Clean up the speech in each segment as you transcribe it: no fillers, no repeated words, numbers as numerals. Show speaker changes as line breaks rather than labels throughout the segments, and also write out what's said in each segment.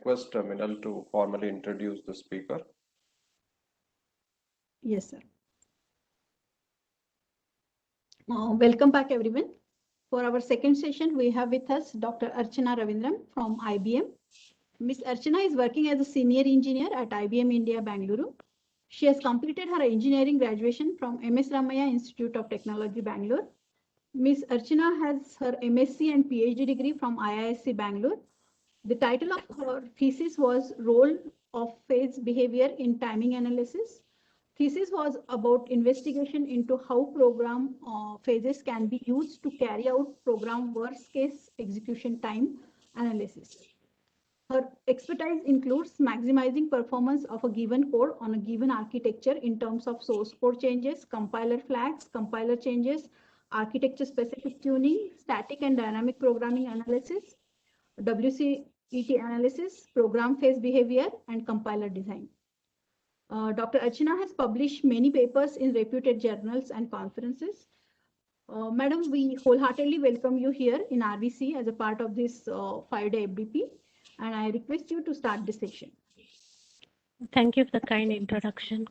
request Minal to formally introduce the speaker.
Yes, sir. Welcome back, everyone. For our second session, we have with us Dr. Archana Ravindran from IBM. Ms. Archana is working as a senior engineer at IBM India, Bangalore. She has completed her engineering graduation from MS Ramaya Institute of Technology, Bangalore. Ms. Archana has her MSc and PhD degree from IISc Bangalore. The title of her thesis was Role of Phase Behavior in Timing Analysis. Thesis was about investigation into how program phases can be used to carry out program worst case execution time analysis. Her expertise includes maximizing performance of a given code on a given architecture in terms of source code changes, compiler flags, compiler changes, architecture specific tuning, static and dynamic programming analysis, WCET analysis, program phase behavior, and compiler design. Dr. Archana has published many papers in reputed journals and conferences. Madam, we wholeheartedly welcome you here in RVC as a part of this 5-day FDP, and I request you to start the session.
Thank you for the kind introduction.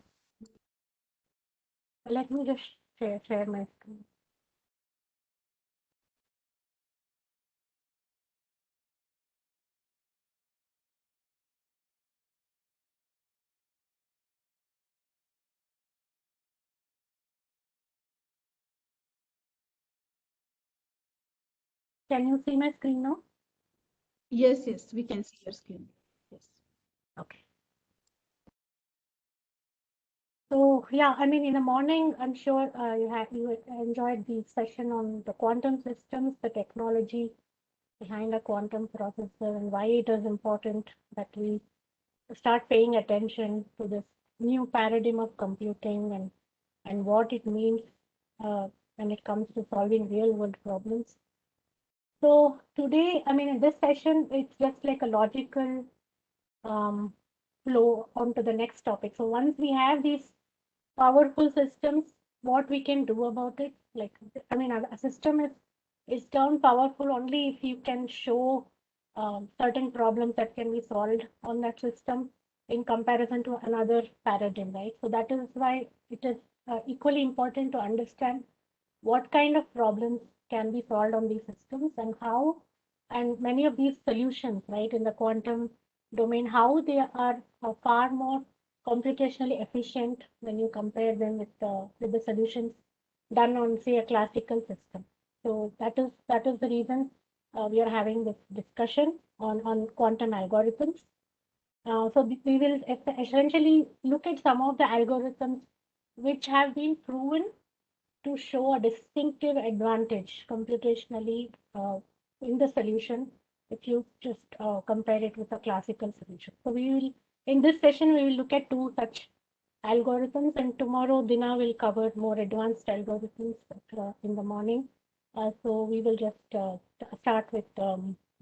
Let me just share my screen. Can you see my screen now?
Yes, we can see your screen. Yes.
Okay. So yeah, I mean, in the morning, I'm sure you enjoyed the session on the quantum systems, the technology behind a quantum processor, and why it is important that we start paying attention to this new paradigm of computing and what it means when it comes to solving real world problems. So today, I mean, in this session, it's just like a logical flow onto the next topic. So once we have these powerful systems, what we can do about it? Like, I mean, a system is termed powerful only if you can show certain problems that can be solved on that system in comparison to another paradigm, right? So that is why it is equally important to understand what kind of problems can be solved on these systems and how, and many of these solutions, right, in the quantum domain, how they are far more computationally efficient when you compare them with the solutions done on, say, a classical system. So that is the reason we are having this discussion on quantum algorithms. So we will essentially look at some of the algorithms which have been proven to show a distinctive advantage computationally in the solution if you just compare it with a classical solution. So we will, in this session, we will look at two such algorithms, and tomorrow Dina will cover more advanced algorithms in the morning. So we will just start with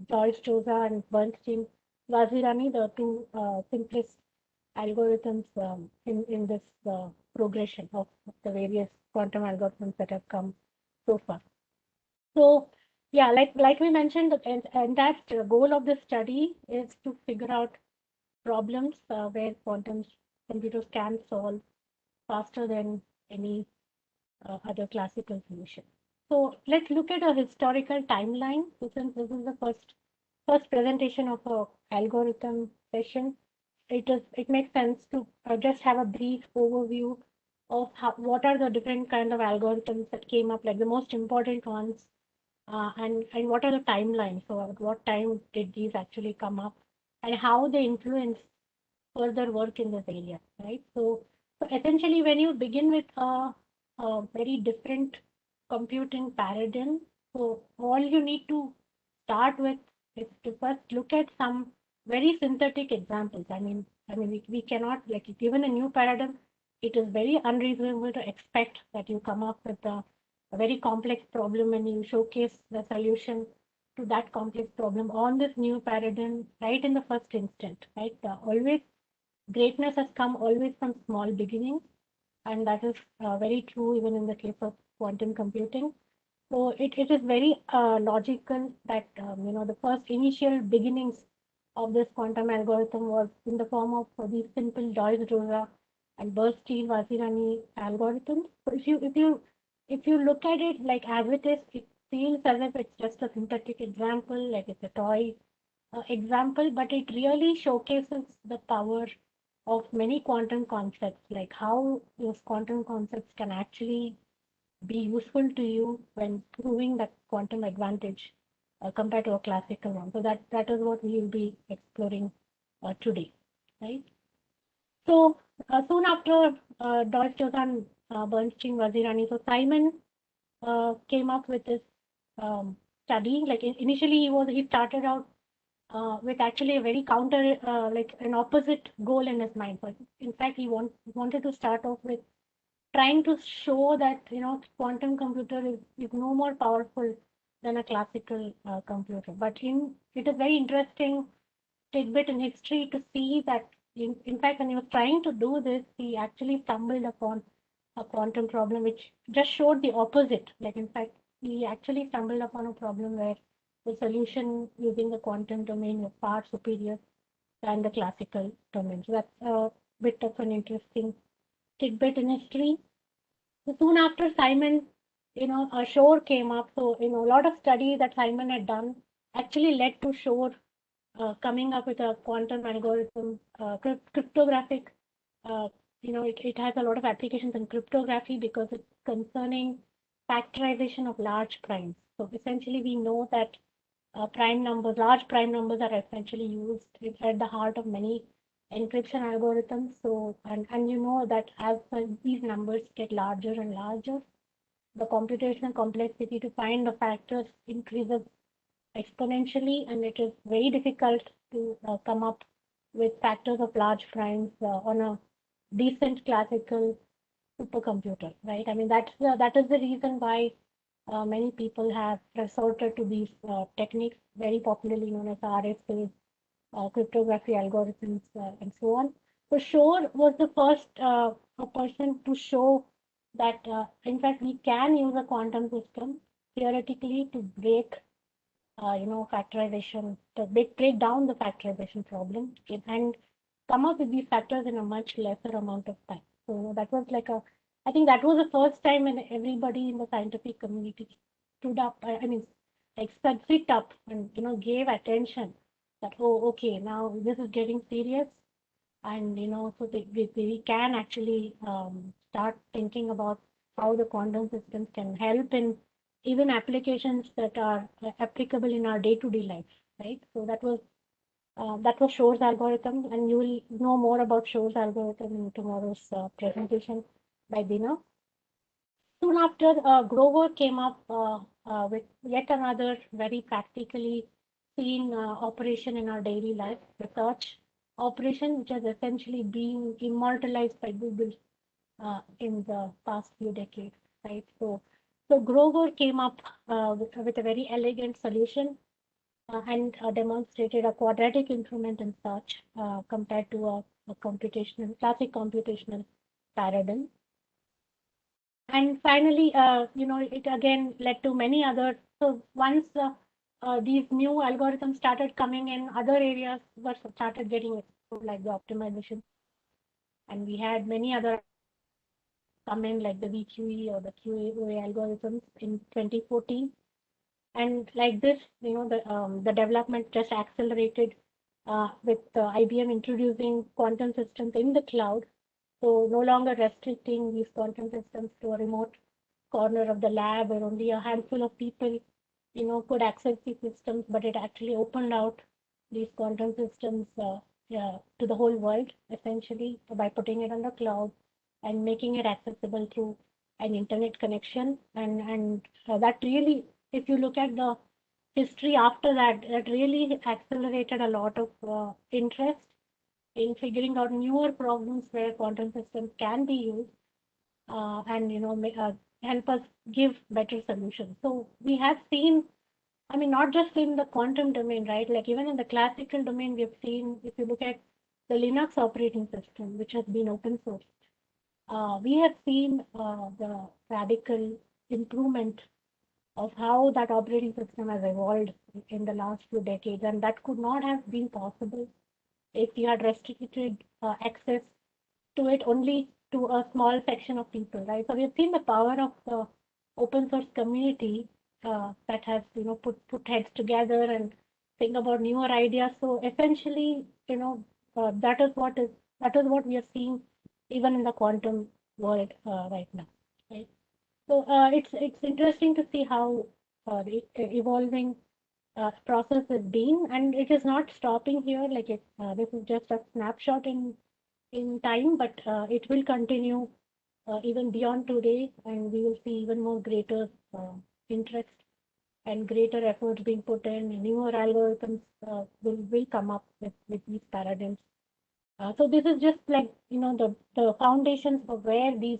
Joyce Joza and Bernstein Vazirani, the two simplest algorithms in this progression of the various quantum algorithms that have come so far. So yeah, like we mentioned, and that goal of the study is to figure out problems where quantum computers can solve faster than any other classical solution. So let's look at a historical timeline. So since this is the first presentation of a algorithm session, it makes sense to just have a brief overview of what are the different kind of algorithms that came up, like the most important ones, and what are the timelines. So at what time did these actually come up, and how they influence further work in this area, right? So essentially, when you begin with a very different computing paradigm, so all you need to start with is to first look at some very synthetic examples. I mean, we cannot, like, given a new paradigm, it is very unreasonable to expect that you come up with a very complex problem and you showcase the solution to that complex problem on this new paradigm right in the first instant, right? Always greatness has come always from small beginnings, and that is very true even in the case of quantum computing. So it is very logical that the first initial beginnings of this quantum algorithm was in the form of these simple Joyce-Roza and Bernstein-Vazirani algorithms. So if you look at it like as it is, it feels as if it's just a synthetic example, like it's a toy example, but it really showcases the power of many quantum concepts, like how those quantum concepts can actually be useful to you when proving that quantum advantage compared to a classical one. So that is what we will be exploring today, right? So soon after Joyce-Roza and Bernstein-Vazirani, so Simon came up with this study. Like initially, he started out with actually a very like an opposite goal in his mind. But in fact, he wanted to start off with trying to show that quantum computer is no more powerful than a classical computer. But it is very interesting tidbit in history to see that in fact when he was trying to do this, he actually stumbled upon a quantum problem which just showed the opposite. Like in fact, he actually stumbled upon a problem where the solution using the quantum domain was far superior than the classical domain. So that's a bit of an interesting tidbit in history. So soon after Simon, Shor came up. So, a lot of studies that Simon had done actually led to Shor coming up with a quantum algorithm, cryptographic. It has a lot of applications in cryptography because it's concerning factorization of large primes. So essentially, we know that large prime numbers are essentially used at the heart of many encryption algorithms. So, and you know that as these numbers get larger and larger, the computational complexity to find the factors increases exponentially, and it is very difficult to come up with factors of large primes on a decent classical supercomputer, right? I mean, that is the reason why many people have resorted to these techniques, very popularly known as RSA, cryptography algorithms, and so on. So Shor was the first person to show that, in fact, we can use a quantum system theoretically to break, factorization, to break down the factorization problem and come up with these factors in a much lesser amount of time. So that was I think that was the first time when everybody in the scientific community stood up, sit up and, gave attention that, oh, okay, now this is getting serious. And, so we can actually start thinking about how the quantum systems can help in even applications that are applicable in our day-to-day life, right? So that was Shor's algorithm, and you will know more about Shor's algorithm in tomorrow's presentation by Dina. Soon after, Grover came up with yet another very practically seen operation in our daily life, research operation, which has essentially been immortalized by Google in the past few decades, right? So Grover came up with a very elegant solution and demonstrated a quadratic improvement in search compared to a classic computational paradigm. And finally, it again led to many other. So once these new algorithms started coming in, other areas started getting explored, like the optimization, and we had many other come in, like the VQE or the QA algorithms in 2014. And like this, the development just accelerated with IBM introducing quantum systems in the cloud. So no longer restricting these quantum systems to a remote corner of the lab where only a handful of people, could access these systems, but it actually opened out these quantum systems to the whole world, essentially, by putting it on the cloud and making it accessible through an internet connection. And that really, if you look at the history after that, that really accelerated a lot of interest in figuring out newer problems where quantum systems can be used and help us give better solutions. So we have seen, I mean, not just in the quantum domain, right? Like even in the classical domain, we have seen, if you look at the Linux operating system, which has been open source, we have seen the radical improvement of how that operating system has evolved in the last few decades, and that could not have been possible if you had restricted access to it only to a small section of people, right? So we've seen the power of the open source community that has, put heads together and think about newer ideas. So essentially, that is what we are seeing even in the quantum world right now, right? So it's interesting to see how the evolving process has been, and it is not stopping here. Like this is just a snapshot in time, but it will continue even beyond today, and we will see even more greater interest and greater efforts being put in, and newer algorithms will come up with these paradigms. So this is just like, the foundations for where these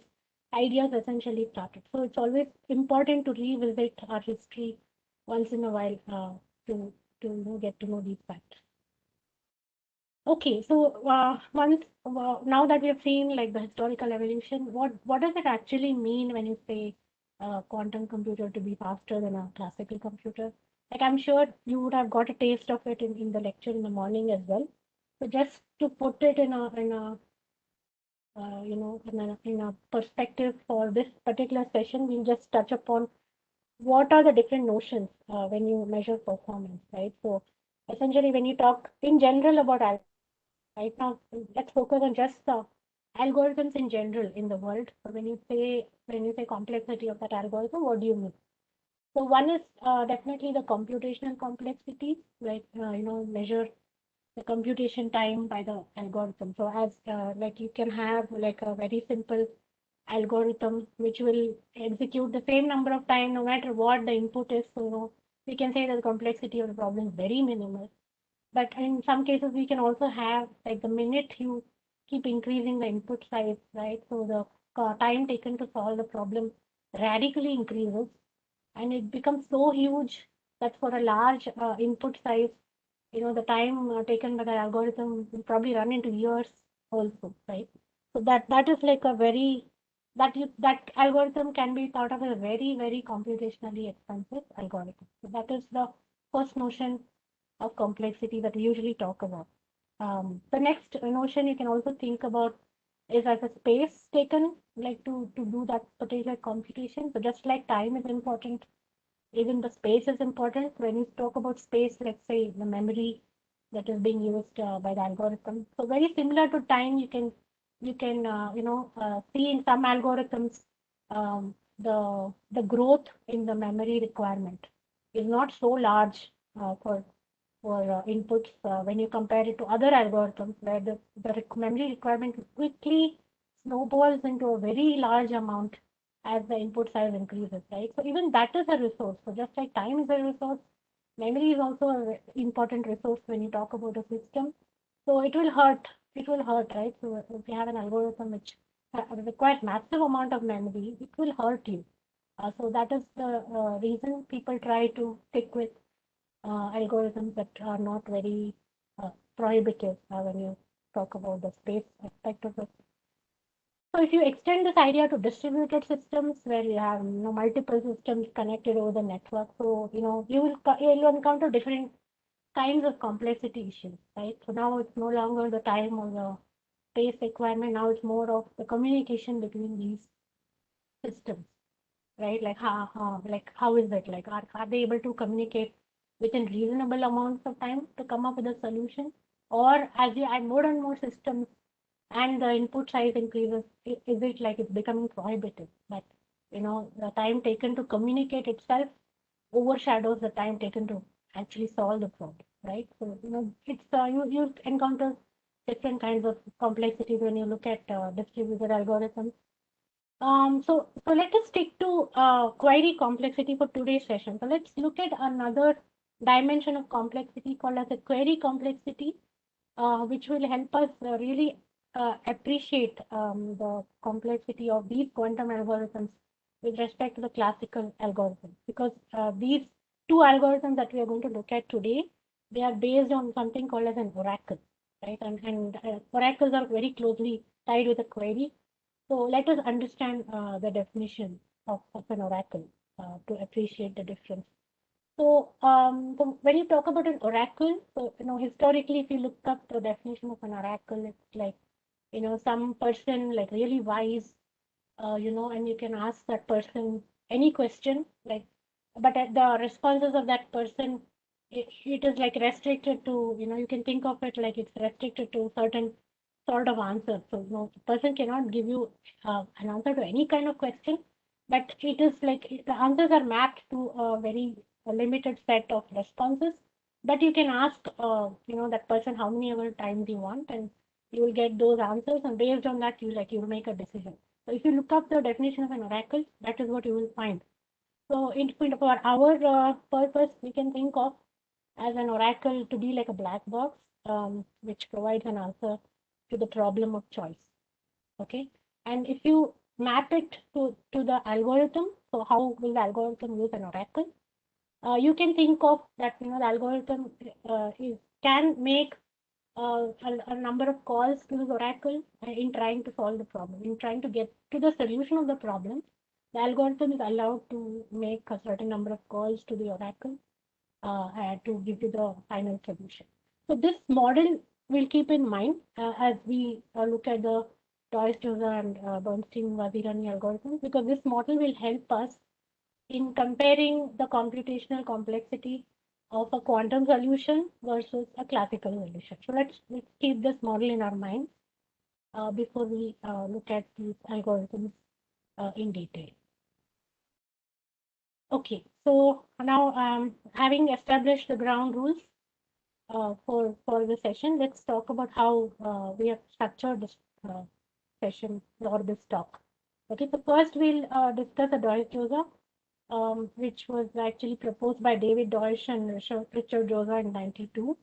ideas essentially started. So it's always important to revisit our history once in a while to get to know these facts. Okay, so now that we have seen like the historical evolution, what does it actually mean when you say quantum computer to be faster than a classical computer? Like I'm sure you would have got a taste of it in the lecture in the morning as well. So just to put it in a perspective for this particular session, we'll just touch upon what are the different notions when you measure performance, right? So essentially, when you talk in general about right now, let's focus on just the algorithms in general in the world. So when you say complexity of that algorithm, what do you mean? So one is definitely the computational complexity, like measure the computation time by the algorithm. So as like you can have like a very simple algorithm which will execute the same number of time no matter what the input is. So we can say that the complexity of the problem is very minimal. But in some cases, we can also have like the minute you keep increasing the input size, right? So the time taken to solve the problem radically increases, and it becomes so huge that for a large input size, the time taken by the algorithm will probably run into years also, right? So that is like a very that algorithm can be thought of as a very, very computationally expensive algorithm. So that is the first notion of complexity that we usually talk about. The next notion you can also think about is as a space taken, like to do that particular computation. So just like time is important, even the space is important. When you talk about space, let's say the memory that is being used by the algorithm. So very similar to time, you can see in some algorithms the growth in the memory requirement is not so large for inputs when you compare it to other algorithms where the memory requirement quickly snowballs into a very large amount as the input size increases, right? So even that is a resource. So just like time is a resource, memory is also an important resource when you talk about a system. So it will hurt, right? So if you have an algorithm which requires massive amount of memory, it will hurt you. So that is the reason people try to stick with algorithms that are not very prohibitive when you talk about the space aspect of it. So if you extend this idea to distributed systems where you have multiple systems connected over the network, so you'll encounter different kinds of complexity issues, right? So now it's no longer the time or the space requirement. Now it's more of the communication between these systems, right? Like how is it? Like are they able to communicate within reasonable amounts of time to come up with a solution? Or as you add more and more systems and the input size increases, is it like it's becoming prohibitive? That the time taken to communicate itself overshadows the time taken to actually solve the problem, right? So it's you encounter different kinds of complexities when you look at distributed algorithms. So let us stick to query complexity for today's session. So let's look at another dimension of complexity called as a query complexity, which will help us really appreciate the complexity of these quantum algorithms with respect to the classical algorithms. Because these two algorithms that we are going to look at today, they are based on something called as an oracle, right? And oracles are very closely tied with a query. So let us understand the definition of an oracle. to appreciate the difference. So, when you talk about an oracle, so historically, if you look up the definition of an oracle, it's like some person like really wise, and you can ask that person any question, like, but the responses of that person, it is like restricted to, you can think of it like it's restricted to certain sort of answer. So, the person cannot give you an answer to any kind of question, but it is like the answers are mapped to a very limited set of responses. But you can ask, that person how many ever times you want, and you will get those answers, and based on that, you'll make a decision. So if you look up the definition of an oracle, that is what you will find. So for our purpose, we can think of as an oracle to be like a black box, which provides an answer to the problem of choice. Okay, and if you map it to the algorithm, so how will the algorithm use an oracle? You can think of that, the algorithm can make a number of calls to this oracle in trying to solve the problem, in trying to get to the solution of the problem. The algorithm is allowed to make a certain number of calls to the oracle to give you the final solution. So this model we'll keep in mind as we look at the Diaz-Jozsa and Bernstein-Vazirani algorithms, because this model will help us in comparing the computational complexity of a quantum solution versus a classical solution. So let's keep this model in our minds before we look at these algorithms in detail. Okay, so now having established the ground rules for the session, let's talk about how we have structured this session or this talk. Okay, so first we'll discuss the Diaz-Jozsa, which was actually proposed by David Deutsch and Richard Jozsa in '92.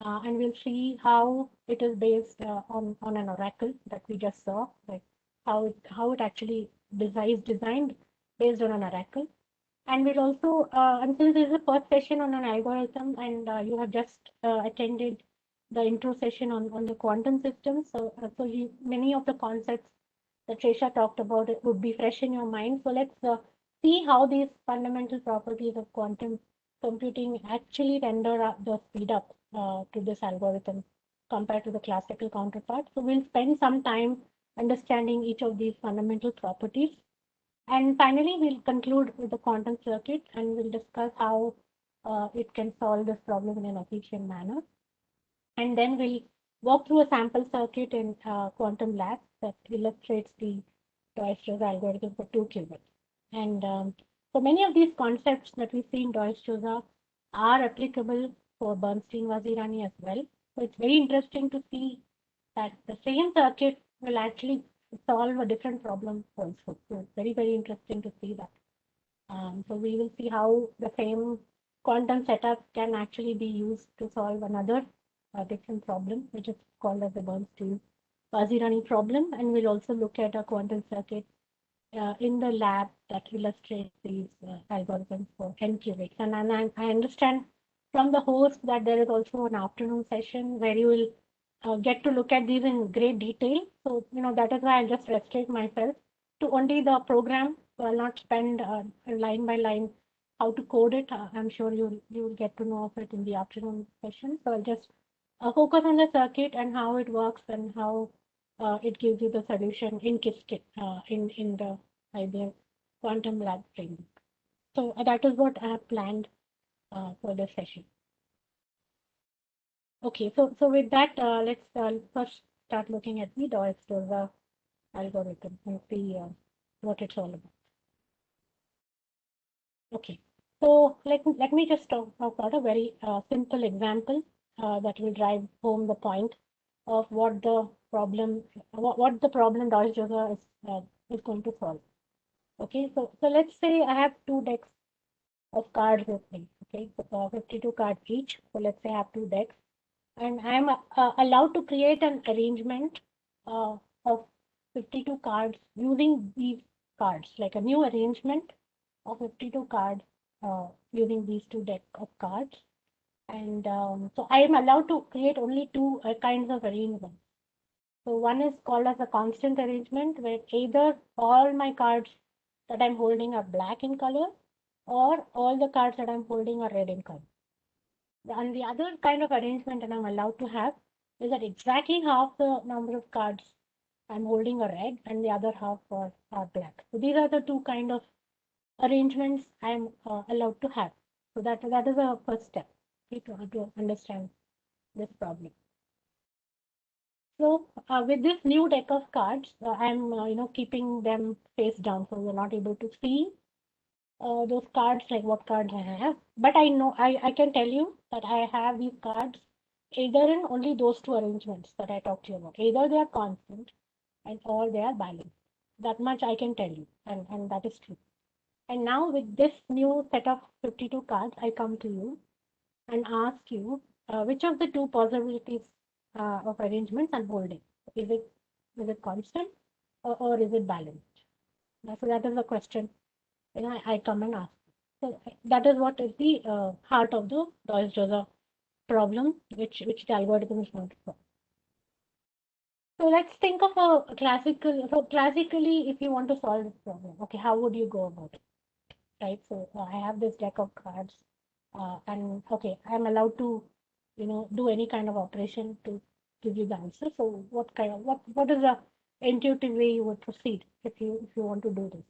And we'll see how it is based on an oracle that we just saw, like how it actually designed based on an oracle. And we'll also, and since this is the first session on an algorithm, and you have just attended the intro session on the quantum system, so many of the concepts that Tresha talked about it would be fresh in your mind. So let's see how these fundamental properties of quantum computing actually render the speed up to this algorithm compared to the classical counterpart. So we'll spend some time understanding each of these fundamental properties. And finally, we'll conclude with the quantum circuit, and we'll discuss how it can solve this problem in an efficient manner. And then we'll walk through a sample circuit in quantum lab that illustrates the Diaz-Jozsa algorithm for 2 qubits. And so many of these concepts that we see in Diaz-Jozsa are applicable for Bernstein-Vazirani as well. So it's very interesting to see that the same circuit will actually solve a different problem also. So it's very, very interesting to see that. So we will see how the same quantum setup can actually be used to solve another different problem, which is called as the Bernstein-Vazirani problem. And we'll also look at a quantum circuit in the lab that illustrates these algorithms for n qubits. And I understand from the host that there is also an afternoon session where you will get to look at these in great detail. So, that is why I'll just restrict myself to only the program. So I'll not spend line by line how to code it. I'm sure you'll get to know of it in the afternoon session. So I'll just focus on the circuit and how it works and how it gives you the solution in Qiskit in the IBM quantum lab framework. So that is what I have planned for this session. Okay, so with that, let's first start looking at the Diaz-Jozsa algorithm and see what it's all about. Okay, so let me just talk about a very simple example that will drive home the point of what the problem Diaz-Jozsa is going to solve. Okay, so let's say I have 2 decks of cards with me. Okay, so 52 cards each. So let's say I have 2 decks. And I am allowed to create an arrangement of 52 cards using these cards, like a new arrangement of 52 cards using these 2 decks of cards. And so I am allowed to create only 2 kinds of arrangements. So one is called as a constant arrangement, where either all my cards that I'm holding are black in color, or all the cards that I'm holding are red in color. And the other kind of arrangement that I'm allowed to have is that exactly half the number of cards I'm holding are red and the other half are black. So these are the two kind of arrangements I'm allowed to have. So that is a first step to understand this problem. So with this new deck of cards, I'm keeping them face down, so you're not able to see those cards, like what cards I have. But I know I can tell you that I have these cards either in only those two arrangements that I talked to you about. Either they are constant and or they are balanced. That much I can tell you, and that is true. And now with this new set of 52 cards, I come to you and ask you which of the two possibilities of arrangements I'm holding. Is it constant or is it balanced? So that is the question I come and ask. So that is what is the heart of the Deutsch-Jozsa problem, which the algorithm is going to solve. So let's think of a classical. So classically, if you want to solve this problem, okay, how would you go about it? Right. So I have this deck of cards, and okay, I'm allowed to, do any kind of operation to give you the answer. So what is the intuitive way you would proceed if you want to do this?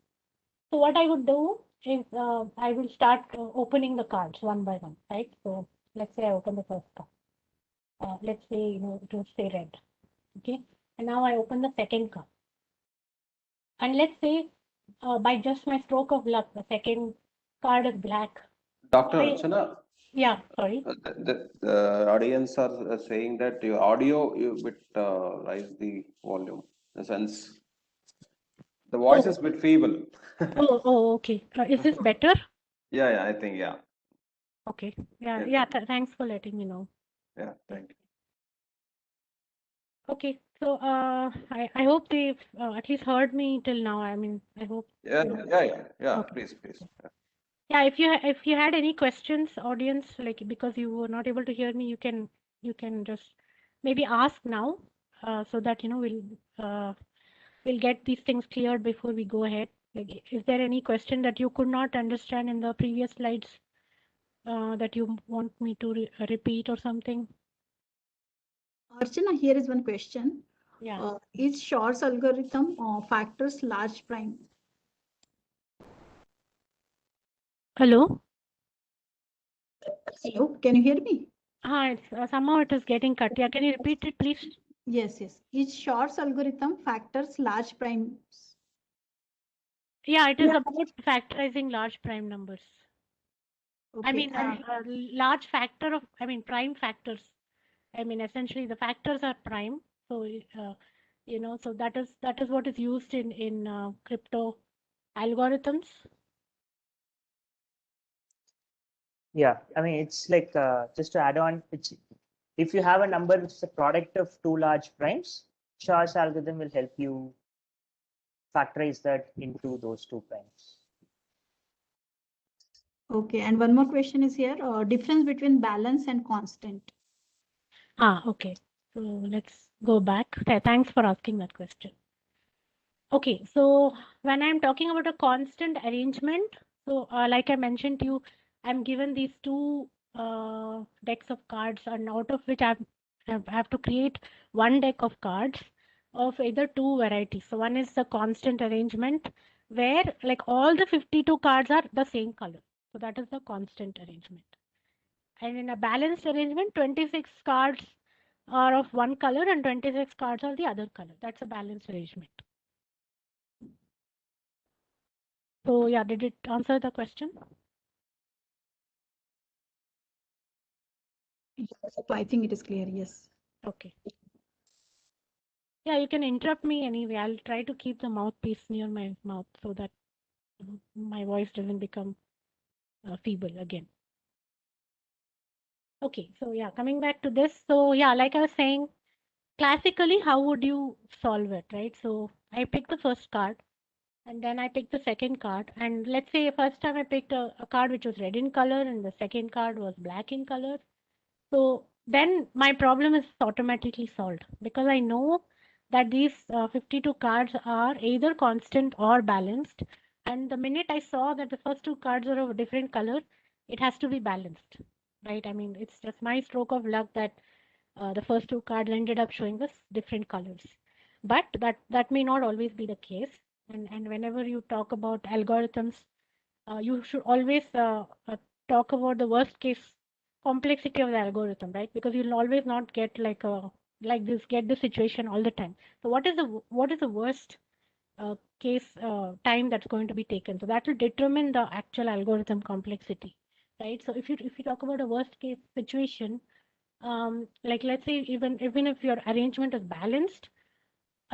So what I would do is I will start opening the cards one by one, right? So let's say I open the first card. Let's say it will say red, okay? And now I open the second card, and let's say by just my stroke of luck, the second card is black.
Dr.
I-
Archana,
Yeah, sorry.
the audience are saying that your audio, you bit raise the volume. In the sense, the voice is bit feeble.
Okay. Is this better?
Yeah, I think, yeah.
Okay.
Yeah.
Yeah. Thanks for letting me know.
Yeah, thank you.
Okay. So I hope they've at least heard me till now. I mean, I hope.
Yeah,
Okay.
please. Yeah.
Yeah, if you had any questions, audience, like because you were not able to hear me, you can just maybe ask now, so that we'll get these things cleared before we go ahead. Like, is there any question that you could not understand in the previous slides that you want me to repeat or something?
Archana, here is one question.
Yeah.
Is Shor's algorithm factors large prime?
Hello.
Hello, can you hear me?
It's somehow it is getting cut. Yeah, can you repeat it, please?
Yes. Is Shor's algorithm factors large primes?
Yeah, it is about factorizing large prime numbers.
Okay.
I mean, large factor of, prime factors. I mean, essentially the factors are prime. So, so that is what is used in crypto algorithms.
Yeah, I mean, it's like just to add on, if you have a number which is a product of two large primes, Shor's algorithm will help you factorize that into those two primes.
Okay, and one more question is here, difference between balance and constant.
Okay. So let's go back. Thanks for asking that question. Okay, so when I'm talking about a constant arrangement, so like I mentioned to you, I'm given these two decks of cards, and out of which I have to create one deck of cards of either two varieties. So one is the constant arrangement where like all the 52 cards are the same color. So that is the constant arrangement. And in a balanced arrangement, 26 cards are of one color and 26 cards are the other color. That's a balanced arrangement. So yeah, did it answer the question?
Yes, so I think it is clear, yes.
Okay. Yeah, you can interrupt me anyway. I'll try to keep the mouthpiece near my mouth so that my voice doesn't become feeble again. Okay, so yeah, coming back to this. So yeah, like I was saying, classically, how would you solve it, right? So I picked the first card and then I picked the second card. And let's say first time I picked a card which was red in color and the second card was black in color. So then my problem is automatically solved because I know that these 52 cards are either constant or balanced. And the minute I saw that the first two cards are of a different color, it has to be balanced, right? I mean, it's just my stroke of luck that the first two cards ended up showing us different colors. But that may not always be the case. And whenever you talk about algorithms, you should always talk about the worst case complexity of the algorithm, right? Because you'll always not get get the situation all the time. So what is the worst case time that's going to be taken? So that will determine the actual algorithm complexity, right? So if you talk about a worst case situation, like let's say even if your arrangement is balanced,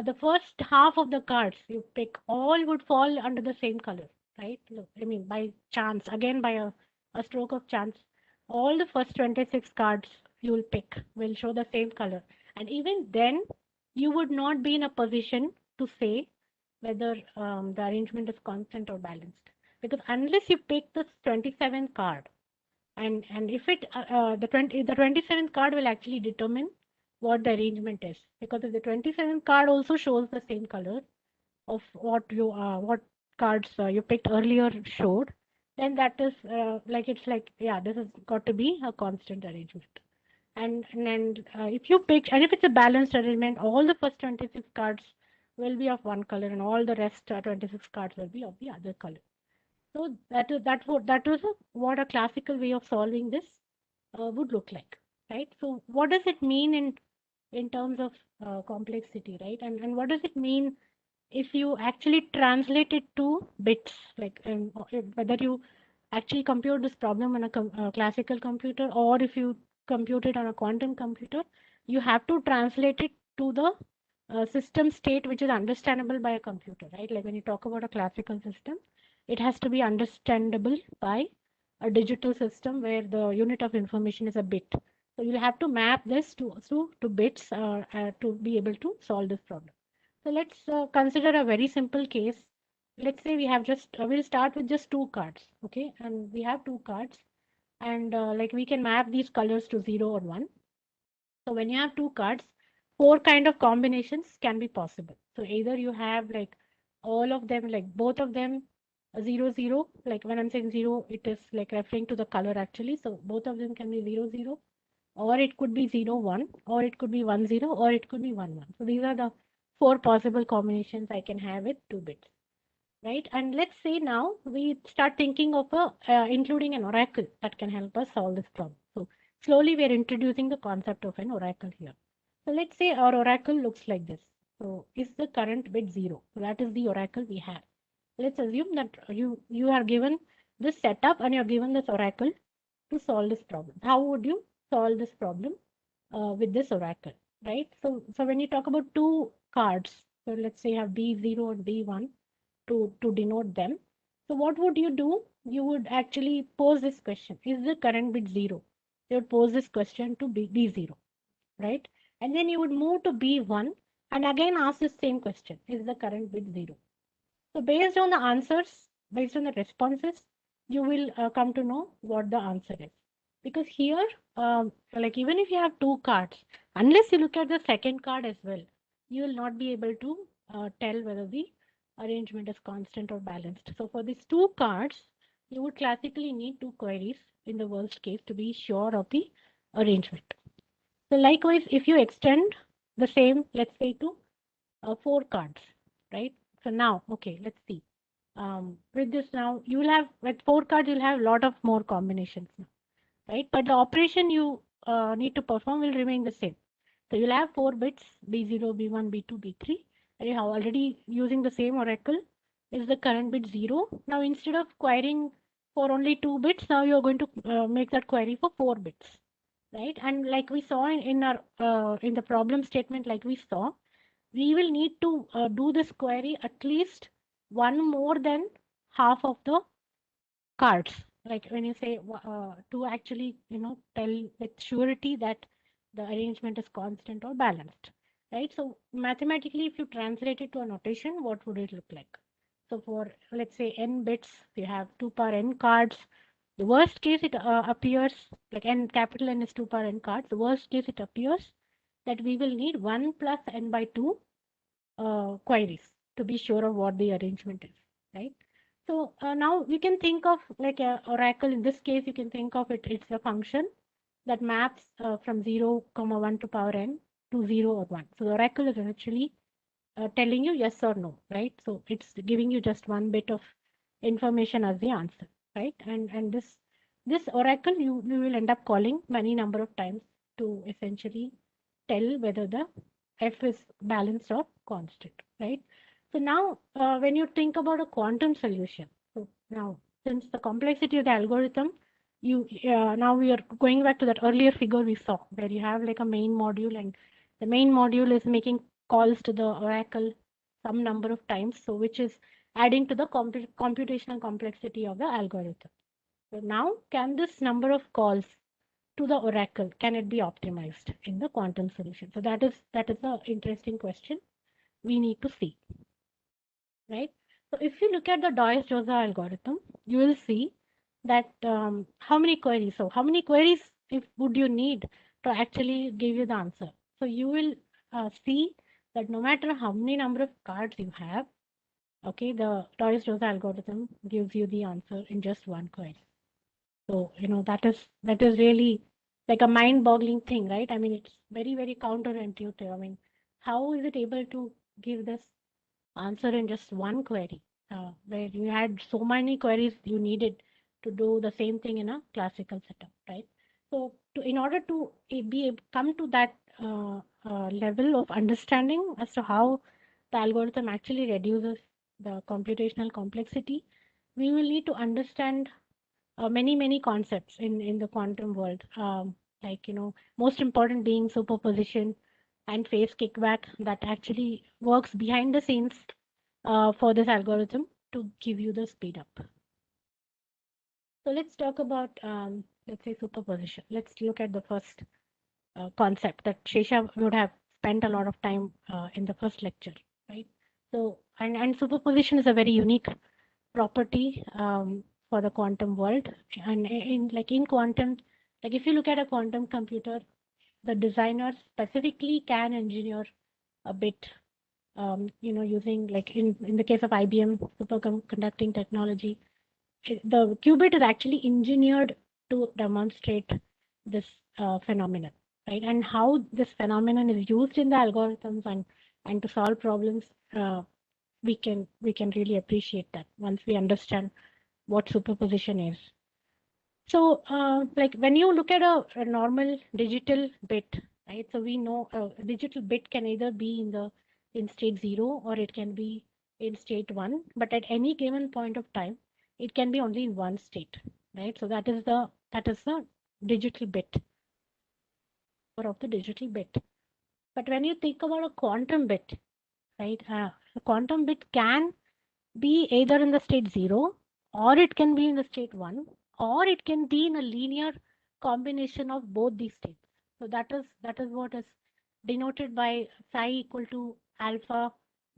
the first half of the cards you pick all would fall under the same color, right? Look, I mean, by chance, again by a stroke of chance, all the first 26 cards you will pick will show the same color. And even then, you would not be in a position to say whether the arrangement is constant or balanced. Because unless you pick the 27th card, and if it the 27th card will actually determine what the arrangement is, because if the 27th card also shows the same color of what cards you picked earlier showed, then that is it's like, yeah, this has got to be a constant arrangement. And if you pick, and if it's a balanced arrangement, all the first 26 cards will be of one color and all the rest 26 cards will be of the other color. So what a classical way of solving this would look like, right? So what does it mean in terms of complexity, right? And what does it mean if you actually translate it to bits, like whether you actually compute this problem on a classical computer, or if you compute it on a quantum computer, you have to translate it to the system state which is understandable by a computer, right? Like when you talk about a classical system, it has to be understandable by a digital system where the unit of information is a bit. So you'll have to map this to bits to be able to solve this problem. So let's consider a very simple case. Let's say we have we'll start with just two cards, okay? And we have two cards, and like we can map these colors to 0 or 1. So when you have two cards, 4 kind of combinations can be possible. So either you have like all of them, like both of them 0 0, like when I'm saying 0, it is like referring to the color actually. So both of them can be 0 0, or it could be 0 1, or it could be 1 0, or it could be 1 1. So these are the 4 possible combinations I can have with 2 bits, right? And let's say now we start thinking of including an oracle that can help us solve this problem. So slowly we are introducing the concept of an oracle here. So let's say our oracle looks like this. So is the current bit 0? So that is the oracle we have. Let's assume that you are given this setup and you're given this oracle to solve this problem. How would you solve this problem with this oracle, right? So when you talk about two cards, so let's say you have B0 and B1 to denote them. So what would you do? You would actually pose this question: is the current bit 0? You would pose this question to B0, right? And then you would move to B1 and again ask the same question: is the current bit 0? So based on the answers, based on the responses, you will come to know what the answer is. Because here, like even if you have two cards, unless you look at the second card as well, you will not be able to tell whether the arrangement is constant or balanced. So for these two cards, you would classically need two queries in the worst case to be sure of the arrangement. So likewise, if you extend the same, let's say to 4 cards, right? So now, okay, let's see. With this now, you will have, with 4 cards, you'll have a lot of more combinations now, right? But the operation you need to perform will remain the same. So you'll have 4 bits, B0, B1, B2, B3, and you have already using the same oracle. Is the current bit 0? Now, instead of querying for only 2 bits, now you're going to make that query for 4 bits, right? And like we saw in our in the problem statement, like we saw, we will need to do this query at least one more than half of the cards. Like when you say to actually, tell with surety that the arrangement is constant or balanced, right? So mathematically, if you translate it to a notation, what would it look like? So for, let's say, n bits, you have 2 power n cards. The worst case, it appears like n, capital N is 2 power n cards. The worst case, it appears that we will need 1 plus n by 2 queries to be sure of what the arrangement is, right? So now we can think of like a oracle. In this case, you can think of it. It's a function that maps from 0, 1 to power n to 0 or 1. So the oracle is actually telling you yes or no, right? So it's giving you just one bit of information as the answer, right? And this oracle you will end up calling many number of times to essentially tell whether the f is balanced or constant, right? So now when you think about a quantum solution, so now since the complexity of the algorithm, you now we are going back to that earlier figure we saw where you have like a main module, and the main module is making calls to the oracle some number of times, so which is adding to the computational complexity of the algorithm. So now can this number of calls to the oracle, can it be optimized in the quantum solution? So that is an interesting question we need to see, right? So if you look at the Dias-Jozsa algorithm, you will see that how many queries. So how many queries if would you need to actually give you the answer? So you will see that no matter how many number of cards you have, okay, the Dias-Jozsa algorithm gives you the answer in just one query. So that is really like a mind-boggling thing, right? I mean, it's very, very counterintuitive. I mean, how is it able to give this answer in just one query, where you had so many queries you needed to do the same thing in a classical setup, right? So in order to come to that level of understanding as to how the algorithm actually reduces the computational complexity, we will need to understand many concepts in the quantum world, like most important being superposition and phase kickback that actually works behind the scenes for this algorithm to give you the speed up. So let's talk about let's say superposition. Let's look at the first concept that Shesha would have spent a lot of time in the first lecture, right? So and superposition is a very unique property for the quantum world, and in quantum, like if you look at a quantum computer, the designer specifically can engineer a bit using like in the case of IBM superconducting technology, the qubit is actually engineered to demonstrate this phenomenon, right? And how this phenomenon is used in the algorithms and to solve problems, we can really appreciate that once we understand what superposition is. So like when you look at a normal digital bit, right? So we know a digital bit can either be in state 0 or it can be in state 1, but at any given point of time, it can be only in one state, right? So that is the digital bit, or of the digital bit. But when you think about a quantum bit, right? A quantum bit can be either in the state 0, or it can be in the state 1, or it can be in a linear combination of both these states. So that is what is denoted by psi equal to alpha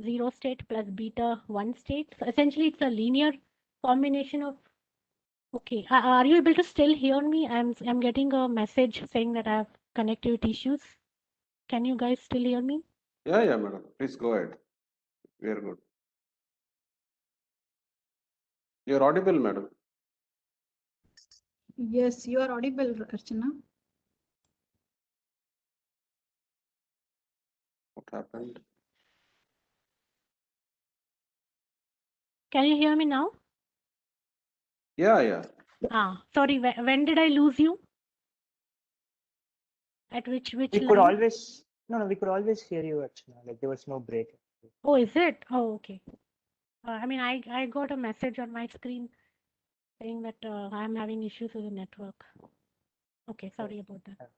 0 state plus beta 1 state. So essentially it's a linear combination of. Okay, are you able to still hear me? I'm getting a message saying that I have connectivity issues. Can you guys still hear me?
Yeah, madam. Please go ahead. We are good. You're audible, madam.
Yes, you are audible, Archana.
What happened?
Can you hear me now?
Yeah.
Sorry, when did I lose you? At which
We could
line?
always we could always hear you, Archana. Like there was no break.
Oh, is it? Oh, okay. I mean, I got a message on my screen saying that I'm having issues with the network. Okay, sorry about that.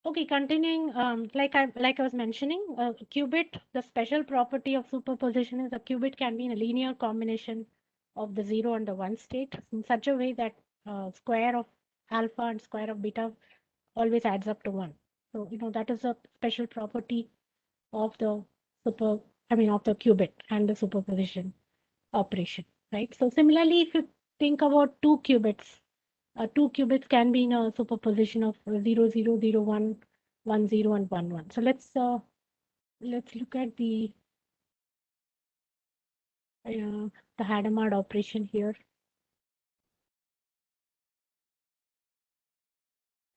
Okay, continuing, like I was mentioning, qubit, the special property of superposition is a qubit can be in a linear combination of the 0 and the 1 state in such a way that square of alpha and square of beta always adds up to 1. So, that is a special property of the of the qubit and the superposition operation, right? So similarly, if you think about two qubits can be in a superposition of 0, 0, 0, 1, 1, 0, and 1, 1. So let's look at the the Hadamard operation here.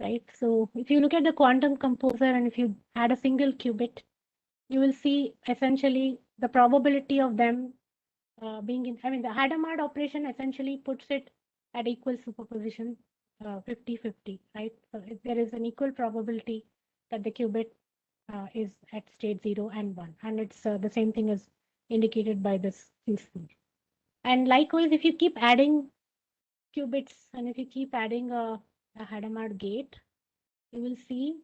Right. So if you look at the quantum composer and if you add a single qubit, you will see essentially the probability of them being in, I mean, the Hadamard operation essentially puts it at equal superposition 50-50, right? So if there is an equal probability that the qubit is at state 0 and 1, and it's the same thing as indicated by this C-square. And likewise, if you keep adding qubits and if you keep adding a Hadamard gate, you will see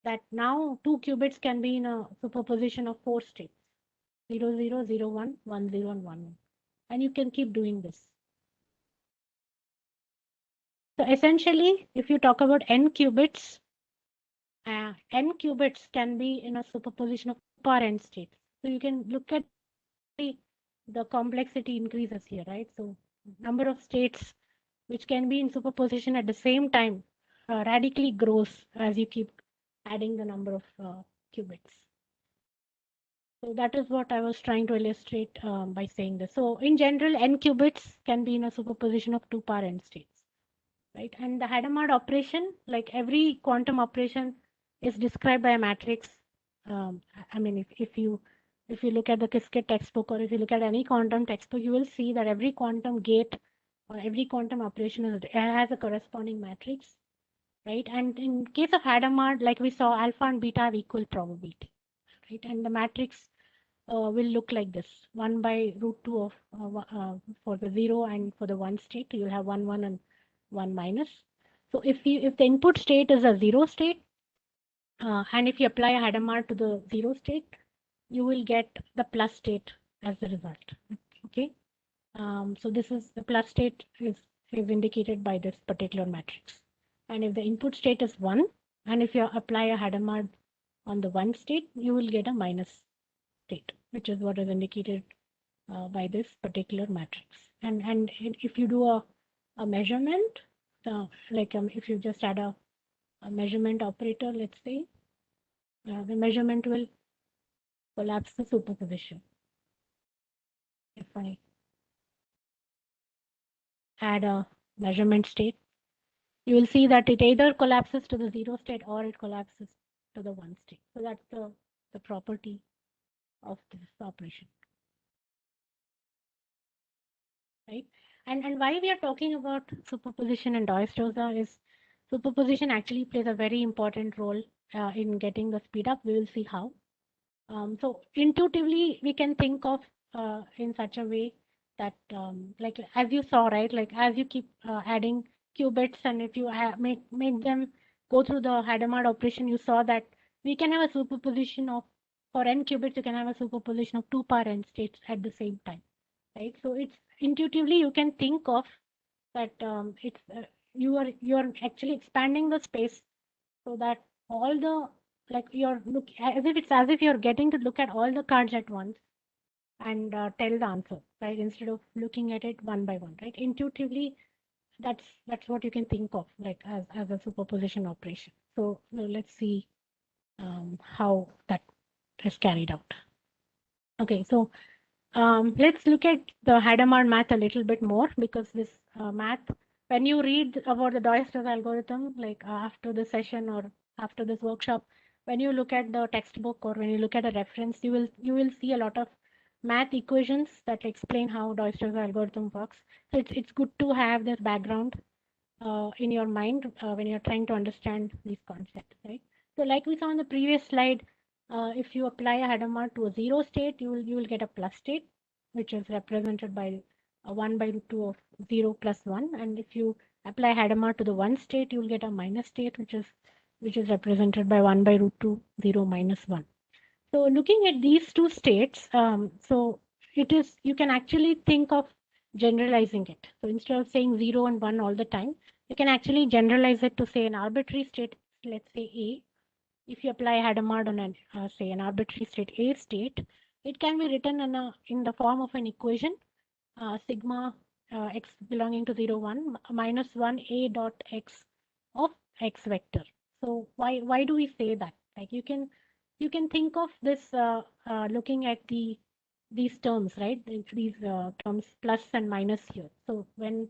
that now 2 qubits can be in a superposition of 4 states, 0, 0, 0, 1, 1, 0, and 1. And you can keep doing this. So essentially, if you talk about n qubits can be in a superposition of power n states. So you can look at the complexity increases here, right? So number of states which can be in superposition at the same time radically grows as you keep adding the number of qubits. So that is what I was trying to illustrate by saying this. So in general, n qubits can be in a superposition of 2 power n states, right? And the Hadamard operation, like every quantum operation, is described by a matrix. I mean, if you look at the Qiskit textbook or if you look at any quantum textbook, you will see that every quantum gate or every quantum operation has a corresponding matrix, right? And in case of Hadamard, like we saw, alpha and beta have equal probability, right? And the matrix will look like this: 1 by root 2 of for the 0, and for the 1 state, you'll have 1, 1, and 1 minus. So if the input state is a 0 state, and if you apply a Hadamard to the 0 state, you will get the plus state as the result. Okay. So this is the plus state is indicated by this particular matrix. And if the input state is 1, and if you apply a Hadamard on the 1 state, you will get a minus state, which is what is indicated by this particular matrix. And if you do a measurement, like if you just add a measurement operator, let's say, the measurement will collapse the superposition. If I add a measurement state, you will see that it either collapses to the 0 state or it collapses to the 1 state. So that's the property of this operation. Right? And why we are talking about superposition and Dijkstra is superposition actually plays a very important role in getting the speed up. We will see how. So intuitively, we can think of in such a way that, like as you saw, right, like as you keep adding qubits, and if you make them go through the Hadamard operation, you saw that we can have a superposition of, for n qubits, you can have a superposition of 2 power n states at the same time, right? So it's intuitively you can think of that it's you are actually expanding the space so that all the, like you're look as if you're getting to look at all the cards at once and tell the answer, right? Instead of looking at it one by one, right? Intuitively, that's what you can think of, like as a superposition operation. So let's see how that is carried out. Okay, so let's look at the Hadamard math a little bit more, because this math, when you read about the Dijkstra algorithm, like after the session or after this workshop, when you look at the textbook or when you look at a reference, you will see a lot of math equations that explain how Dijkstra algorithm works. So it's good to have this background in your mind when you're trying to understand these concepts, right? So like we saw in the previous slide, if you apply a Hadamard to a 0 state, you will get a plus state, which is represented by 1 by root 2 of 0 plus 1. And if you apply Hadamard to the 1 state, you will get a minus state, which is represented by 1 by root 2, 0 minus 1. So looking at these two states, so you can actually think of generalizing it. So instead of saying 0 and 1 all the time, you can actually generalize it to say an arbitrary state, let's say A. If you apply Hadamard on say an arbitrary state A state, it can be written in the form of an equation, sigma x belonging to 0, 1 minus 1 A dot x of x vector. So why do we say that? Like you can you can think of this looking at these terms, right? These terms plus and minus here. So when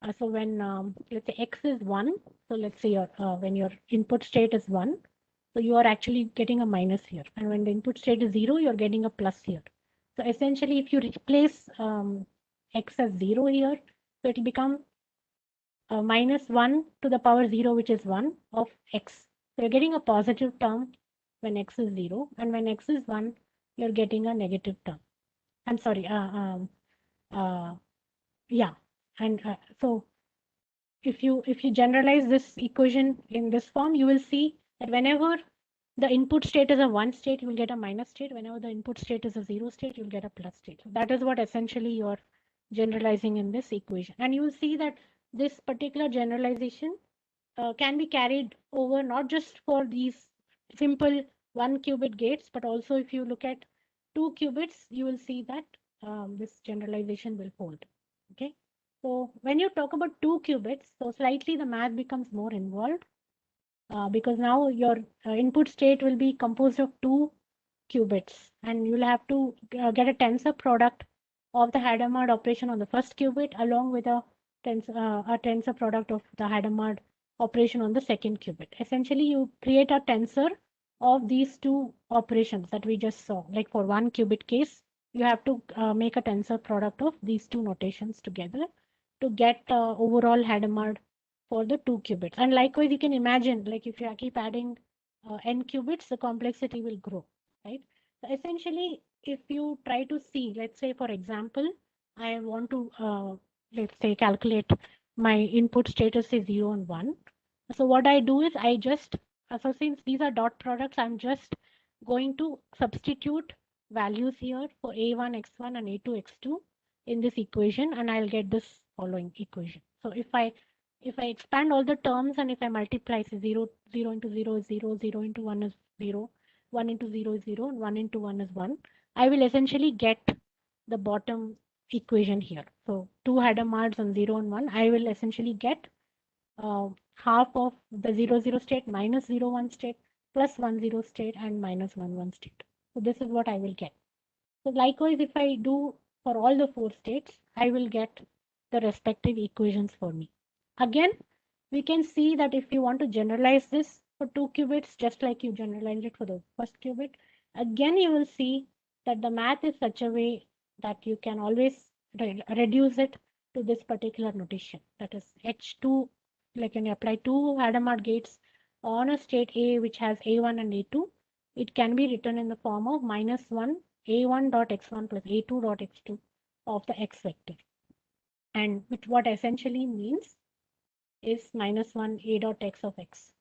let's say x is 1, so let's say when your input state is 1, so you are actually getting a minus here. And when the input state is 0, you're getting a plus here. So essentially, if you replace x as 0 here, so it will become minus 1 to the power 0, which is 1 of x. So you're getting a positive term when x is 0, and when x is 1, you're getting a negative term. I'm sorry, yeah. And so if you generalize this equation in this form, you will see that whenever the input state is a 1 state, you will get a minus state. Whenever the input state is a 0 state, you'll get a plus state. So that is what essentially you're generalizing in this equation. And you will see that this particular generalization can be carried over not just for these simple 1 qubit gates, but also if you look at 2 qubits, you will see that this generalization will hold. Okay. So when you talk about 2 qubits, so slightly the math becomes more involved because now your input state will be composed of 2 qubits, and you'll have to get a tensor product of the Hadamard operation on the first qubit along with a tensor product of the Hadamard operation on the second qubit. Essentially, you create a tensor of these two operations that we just saw. Like for 1 qubit case, you have to make a tensor product of these two notations together to get overall Hadamard for the 2 qubits. And likewise, you can imagine, like if you keep adding n qubits, the complexity will grow, right? So essentially, if you try to see, let's say, for example, I want to, let's say, calculate my input status is 0 and 1. So what I do is I just, so since these are dot products, I'm just going to substitute values here for A1, X1 and A2, X2 in this equation, and I'll get this following equation. So if I expand all the terms and if I multiply, so 0 into 0 is 0, 0 into 1 is 0, 1 into 0 is 0, and 1 into 1 is 1, I will essentially get the bottom equation here. So 2 Hadamards on 0 and 1, I will essentially get half of the 0, 0 state minus 0, 1 state plus 1, 0 state and minus 1, 1 state. So this is what I will get. So likewise, if I do for all the 4 states, I will get the respective equations for me. Again, we can see that if you want to generalize this for 2 qubits, just like you generalized it for the first qubit, again, you will see that the math is such a way that you can always reduce it to this particular notation. That is H2, like when you apply 2 Hadamard gates on a state A which has A1 and A2, it can be written in the form of minus 1 A1 dot X1 plus A2 dot X2 of the X vector. And which what essentially means is minus 1 A dot X of X,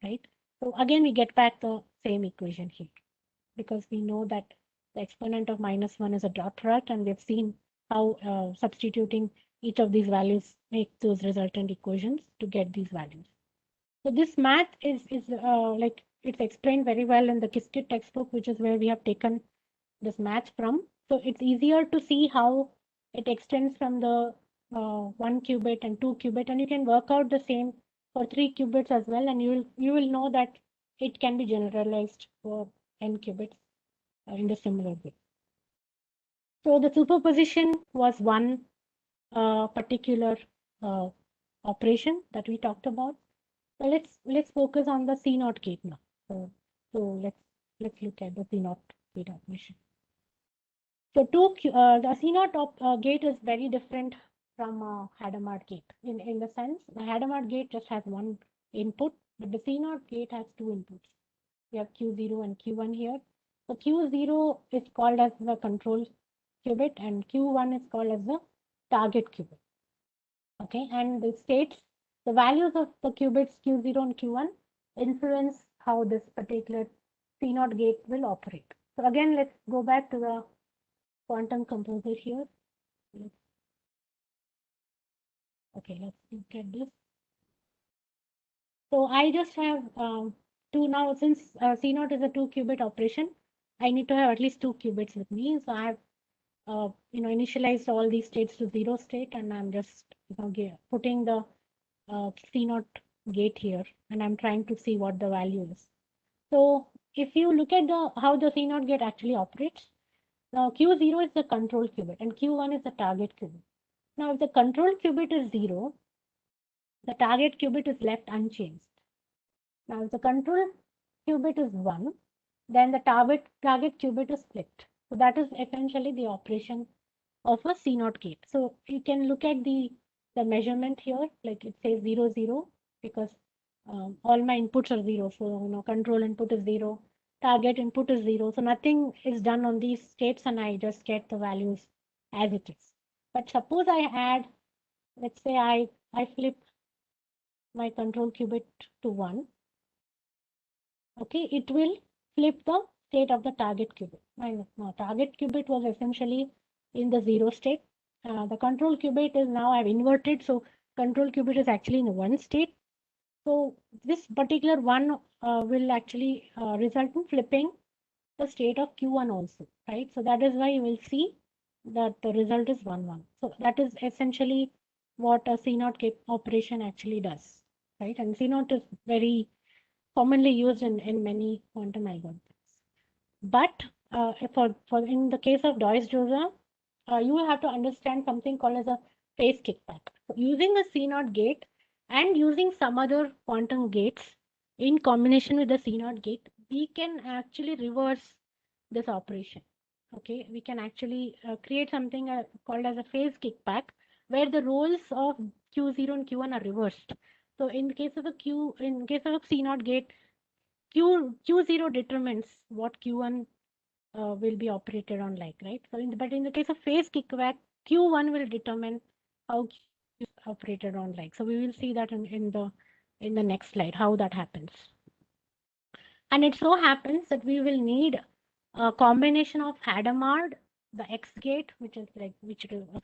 right? So again, we get back the same equation here because we know that the exponent of minus 1 is a dot product, and we've seen how substituting each of these values make those resultant equations to get these values. So this math is like it's explained very well in the Qiskit textbook, which is where we have taken this math from. So it's easier to see how it extends from the 1 qubit and 2 qubit, and you can work out the same for 3 qubits as well, and you will know that it can be generalized for n qubits in the similar way. So the superposition was one particular operation that we talked about. So let's focus on the CNOT gate now. So let's look at the CNOT gate operation. So the CNOT gate is very different from Hadamard gate in the sense the Hadamard gate just has one input, but the CNOT gate has two inputs. We have Q0 and Q1 here. So Q0 is called as the control qubit and Q1 is called as the target qubit. Okay, and the states, the values of the qubits Q0 and Q1 influence how this particular CNOT gate will operate. So again, let's go back to the quantum composer here. Okay, let's look at this. So I just have two now, since CNOT is a 2 qubit operation, I need to have at least 2 qubits with me. So I have initialized all these states to 0 state, and I'm just putting the CNOT gate here, and I'm trying to see what the value is. So if you look at how the CNOT gate actually operates, now Q0 is the control qubit and Q1 is the target qubit. Now, if the control qubit is 0, the target qubit is left unchanged. Now, if the control qubit is 1, then the target qubit is flipped. So that is essentially the operation of a CNOT gate. So you can look at the measurement here, like it says 0, 0, because all my inputs are 0. So, control input is 0, target input is 0. So nothing is done on these states and I just get the values as it is. But suppose I add, let's say I flip my control qubit to 1. Okay, it will flip the state of the target qubit. My target qubit was essentially in the 0 state. The control qubit is now I've inverted. So control qubit is actually in the 1 state. So this particular one will actually result in flipping the state of Q1 also, right? So that is why you will see that the result is 1, 1. So that is essentially what a CNOT gate operation actually does, right? And CNOT is very commonly used in many quantum algorithms. But for in the case of Deutsch-Jozsa, you will have to understand something called as a phase kickback. So using a CNOT gate and using some other quantum gates in combination with the CNOT gate, we can actually reverse this operation. Okay, we can actually create something called as a phase kickback, where the roles of Q0 and Q1 are reversed. So in case of a CNOT gate, Q0 determines what Q1 will be operated on like, right? So but in the case of phase kickback, Q1 will determine how Q is operated on like. So we will see that in the next slide, how that happens. And it so happens that we will need a combination of Hadamard, the X gate, which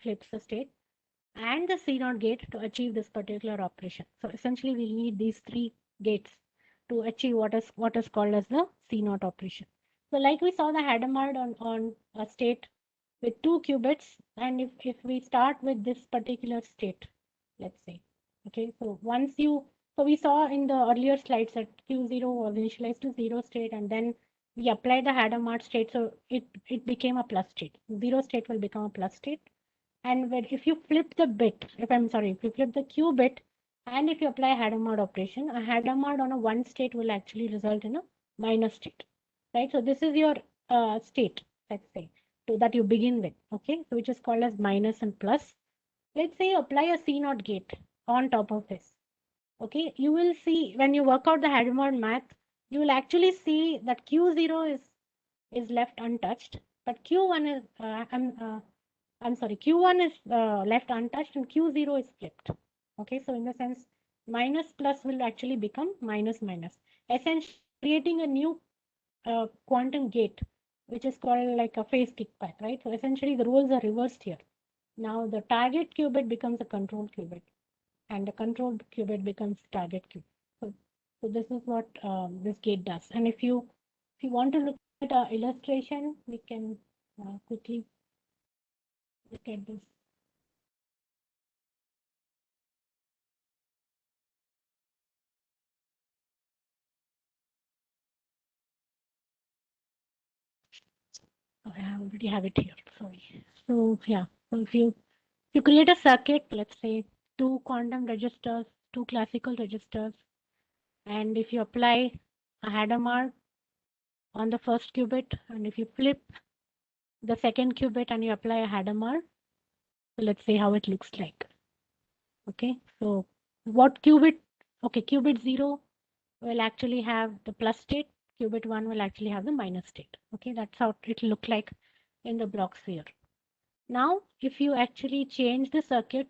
flips the state, and the CNOT gate to achieve this particular operation. So essentially we need these 3 gates to achieve what is called as the CNOT operation. So like we saw the Hadamard on a state with 2 qubits, and if we start with this particular state, let's say, okay, so we saw in the earlier slides that Q0 was initialized to 0 state, and then we applied the Hadamard state, so it became a plus state. 0 state will become a plus state. And if you flip the if you flip the qubit, and if you apply Hadamard operation, a Hadamard on a 1 state will actually result in a minus state, right? So this is your state, let's say, that you begin with, okay? So which is called as minus and plus. Let's say you apply a CNOT gate on top of this, okay? You will see when you work out the Hadamard math, you will actually see that Q0 is left untouched, but Q1 is Q1 is left untouched and Q0 is flipped. Okay, so in the sense, minus plus will actually become minus minus, essentially creating a new quantum gate, which is called like a phase kickback, right? So essentially the roles are reversed here. Now the target qubit becomes a control qubit, and the control qubit becomes target qubit. So this is what this gate does. And if you want to look at an illustration, we can quickly look at this. I already have it here. Sorry. So yeah. So if you create a circuit, let's say 2 quantum registers, 2 classical registers, and if you apply a Hadamard on the first qubit, and if you flip the second qubit and you apply a Hadamard, so let's see how it looks like. Okay, so what qubit? Okay, qubit 0 will actually have the plus state. Qubit 1 will actually have the minus state. Okay, that's how it will look like in the block sphere. Now, if you actually change the circuit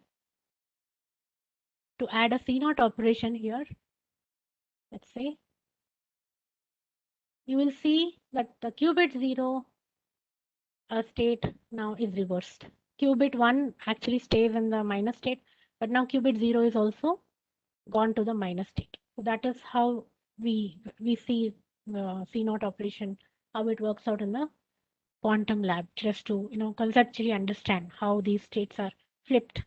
to add a CNOT operation here, let's say, you will see that the qubit 0 state now is reversed. Qubit 1 actually stays in the minus state, but now qubit 0 is also gone to the minus state. So that is how we see the CNOT operation, how it works out in the quantum lab, just to conceptually understand how these states are flipped.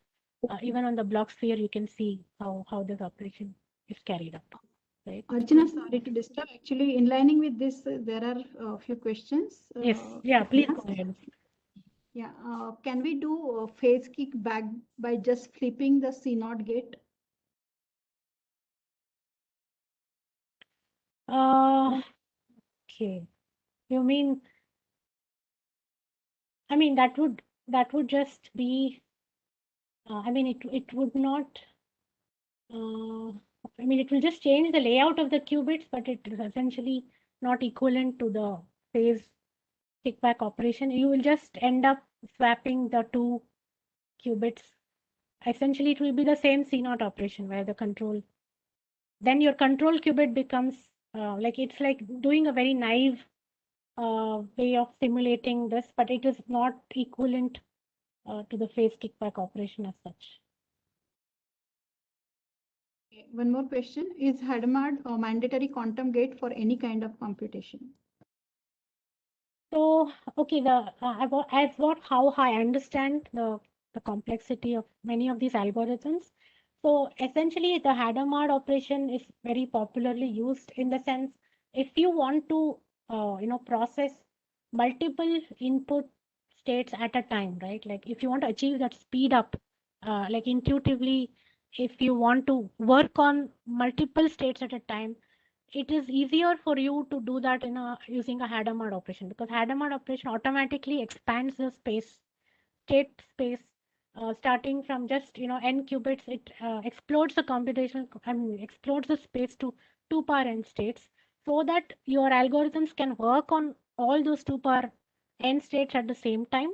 Even on the block sphere, you can see how this operation is carried out. right?
Archana, sorry to disturb. Actually, in lining with this, there are a few questions.
Yes, yeah, please
yes.
go ahead.
Yeah, can we do a phase kick back by just flipping the C0 gate?
Okay. You mean, I mean, that would just be, I mean, it would not, I mean, it will just change the layout of the qubits, but it is essentially not equivalent to the phase kickback operation. You will just end up swapping the two qubits. Essentially, it will be the same C0 operation where the control, then your control qubit becomes like, it's like doing a very naive way of simulating this, but it is not equivalent to the phase kickback operation as such.
Okay, one more question. Is Hadamard a mandatory quantum gate for any kind of computation?
So, okay, how I understand the complexity of many of these algorithms. So essentially, the Hadamard operation is very popularly used in the sense, if you want to, process multiple input states at a time, right? Like if you want to achieve that speed up, like intuitively, if you want to work on multiple states at a time, it is easier for you to do that using a Hadamard operation, because Hadamard operation automatically expands the state space, starting from just n qubits. It explodes the computational, I mean, explodes the space to 2 power n states, so that your algorithms can work on all those 2 power n states at the same time.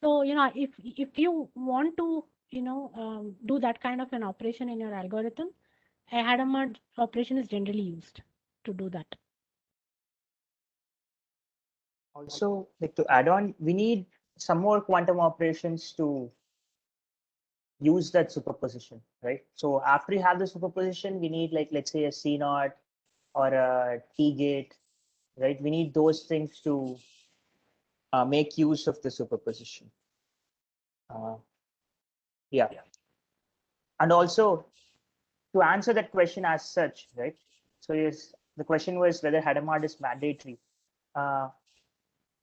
So if you want to do that kind of an operation in your algorithm, a Hadamard operation is generally used to do that.
Also, like to add on, we need some more quantum operations to use that superposition, right? So after you have the superposition, we need, like, let's say a C0 or a T gate, right? We need those things to make use of the superposition. Yeah. And also, to answer that question as such, right? So yes, the question was whether Hadamard is mandatory.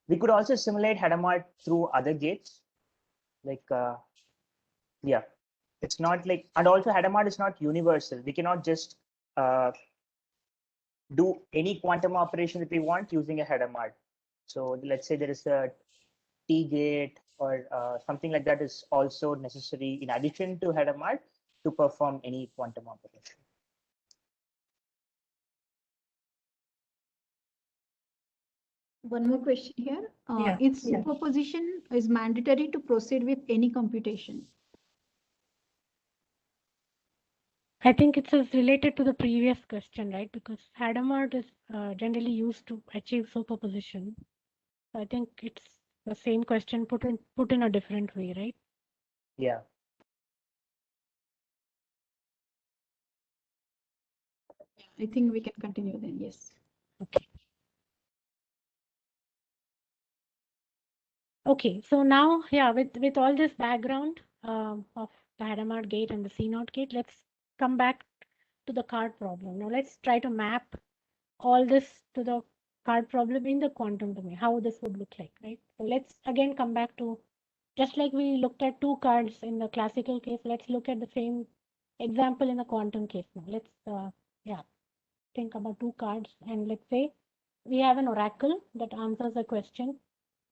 We could also simulate Hadamard through other gates, like yeah, it's not like, and also Hadamard is not universal. We cannot just do any quantum operation that we want using a Hadamard. So let's say there is a T gate or something like that is also necessary in addition to Hadamard to perform any quantum operation.
One more question here.
Yeah.
Is superposition is mandatory to proceed with any computation?
I think it's related to the previous question, right? Because Hadamard is generally used to achieve superposition. So I think it's the same question put in a different way, right?
Yeah.
I think we can continue then. Yes.
Okay. Okay, so now, yeah, with all this background of the Hadamard gate and the C0 gate, let's come back to the card problem. Now let's try to map all this to the card problem in the quantum domain, how this would look like, right? So let's again come back to, just like we looked at two cards in the classical case, let's look at the same example in the quantum case now. Let's think about two cards, and let's say we have an oracle that answers a question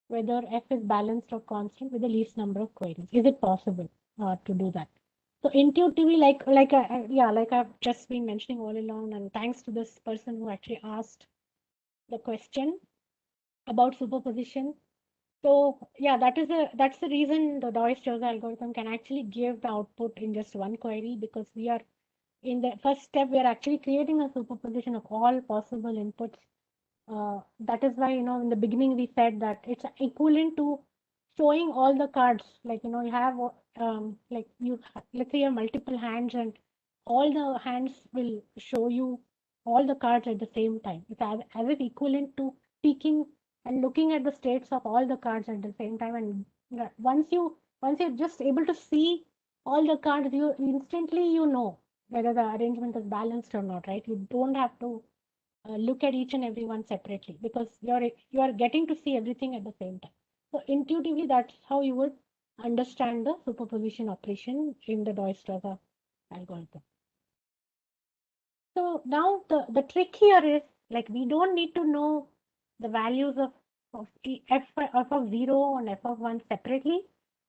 whether f is balanced or constant with the least number of queries. Is it possible to do that? So intuitively, like I've just been mentioning all along, and thanks to this person who actually asked the question about superposition. So yeah, that's the reason the Dawes-Jozsa algorithm can actually give the output in just one query, because we are in the first step, we are actually creating a superposition of all possible inputs. That is why, in the beginning we said that it's equivalent to showing all the cards. Like, you have like let's say you have multiple hands, and all the hands will show you all the cards at the same time. It's as if equivalent to peeking and looking at the states of all the cards at the same time. And once you're just able to see all the cards, you instantly whether the arrangement is balanced or not, right? You don't have to look at each and every one separately because you are getting to see everything at the same time. So intuitively, that's how you would understand the superposition operation in the Dijkstra algorithm. So now the trick here is like we don't need to know the values of f of 0 and f of 1 separately.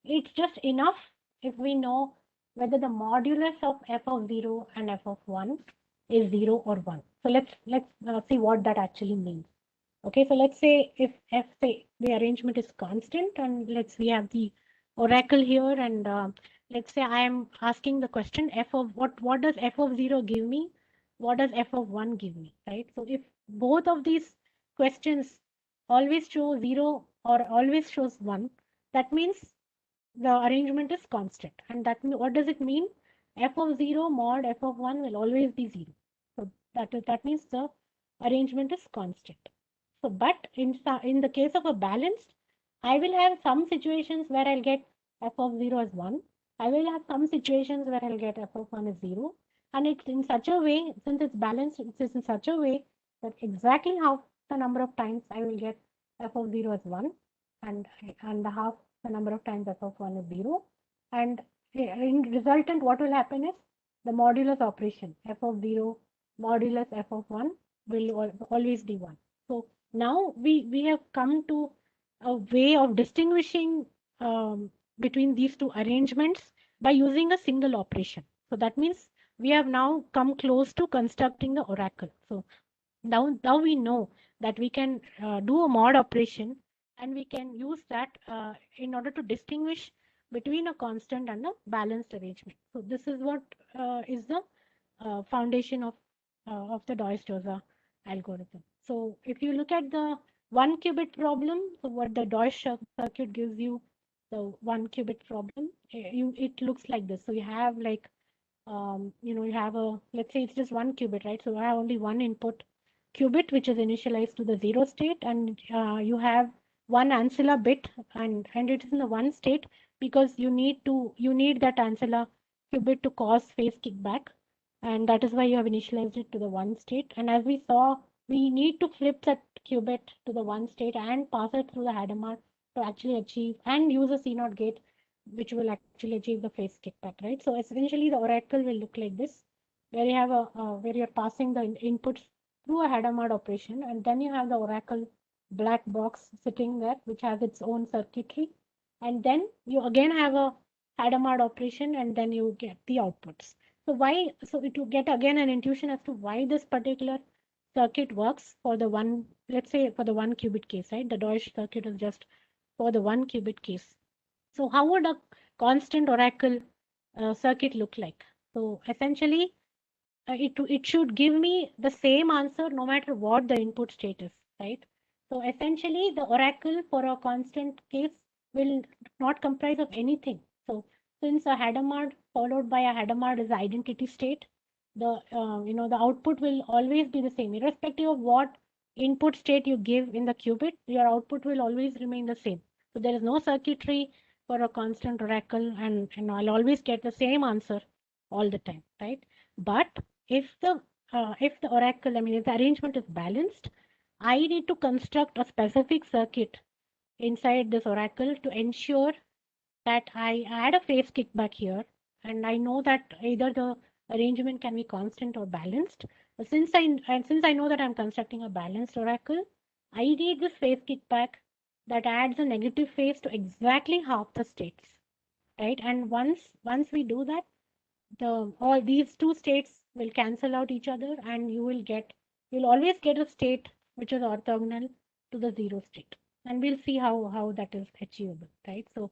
It's just enough if we know whether the modulus of f of 0 and f of 1 is 0 or 1. So let's see what that actually means. Okay, so let's say if f, say the arrangement is constant, and we have the oracle here, and let's say I am asking the question f of what does f of 0 give me? What does f of 1 give me, right? So if both of these questions always show 0 or always shows 1, that means the arrangement is constant. And what does it mean? F of 0 mod f of 1 will always be 0. So that means the arrangement is constant. So, but in the case of a balanced, I will have some situations where I'll get f of 0 as 1. I will have some situations where I'll get f of 1 as 0. And it's in such a way, since it's balanced, it's in such a way that exactly half the number of times I will get f of 0 as 1 and half the number of times f of 1 is 0. And in resultant, what will happen is the modulus operation f of 0 modulus f of 1 will always be 1. So now we have come to a way of distinguishing between these two arrangements by using a single operation. So that means we have now come close to constructing the oracle. So now we know that we can do a mod operation and we can use that in order to distinguish between a constant and a balanced arrangement. So this is what is the foundation of the Dijkstra algorithm. So if you look at the 1 qubit problem, so what the Dijkstra circuit gives you, the 1 qubit problem, it looks like this. So you have like you have let's say it's just 1 qubit, right? So I have only one input qubit which is initialized to the 0 state, and you have one ancilla bit, and it is in the 1 state because you need that ancilla qubit to cause phase kickback, and that is why you have initialized it to the 1 state. And as we saw, we need to flip that qubit to the 1 state and pass it through the Hadamard to actually achieve and use a CNOT gate which will actually achieve the phase kickback, right? So essentially the oracle will look like this, where you have where you're passing the inputs through a Hadamard operation, and then you have the oracle black box sitting there, which has its own circuitry, and then you again have a Hadamard operation, and then you get the outputs. So to get again an intuition as to why this particular circuit works for the one, let's say for the 1 qubit case, right? The Deutsch circuit is just for the 1 qubit case. So how would a constant oracle circuit look like? So essentially, it should give me the same answer no matter what the input state is, right? So essentially, the oracle for a constant case will not comprise of anything. So since a Hadamard followed by a Hadamard is the identity state, the the output will always be the same, irrespective of what input state you give in the qubit. Your output will always remain the same. So there is no circuitry for a constant oracle, and I'll always get the same answer all the time, right? But if the oracle, I mean, if the arrangement is balanced, I need to construct a specific circuit inside this oracle to ensure that I add a phase kickback here, and I know that either the arrangement can be constant or balanced. But since I know that I'm constructing a balanced oracle, I need this phase kickback that adds a negative phase to exactly half the states, right? And once we do that, all these two states will cancel out each other, and you'll always get a state which is orthogonal to the 0 state. And we'll see how that is achievable, right? So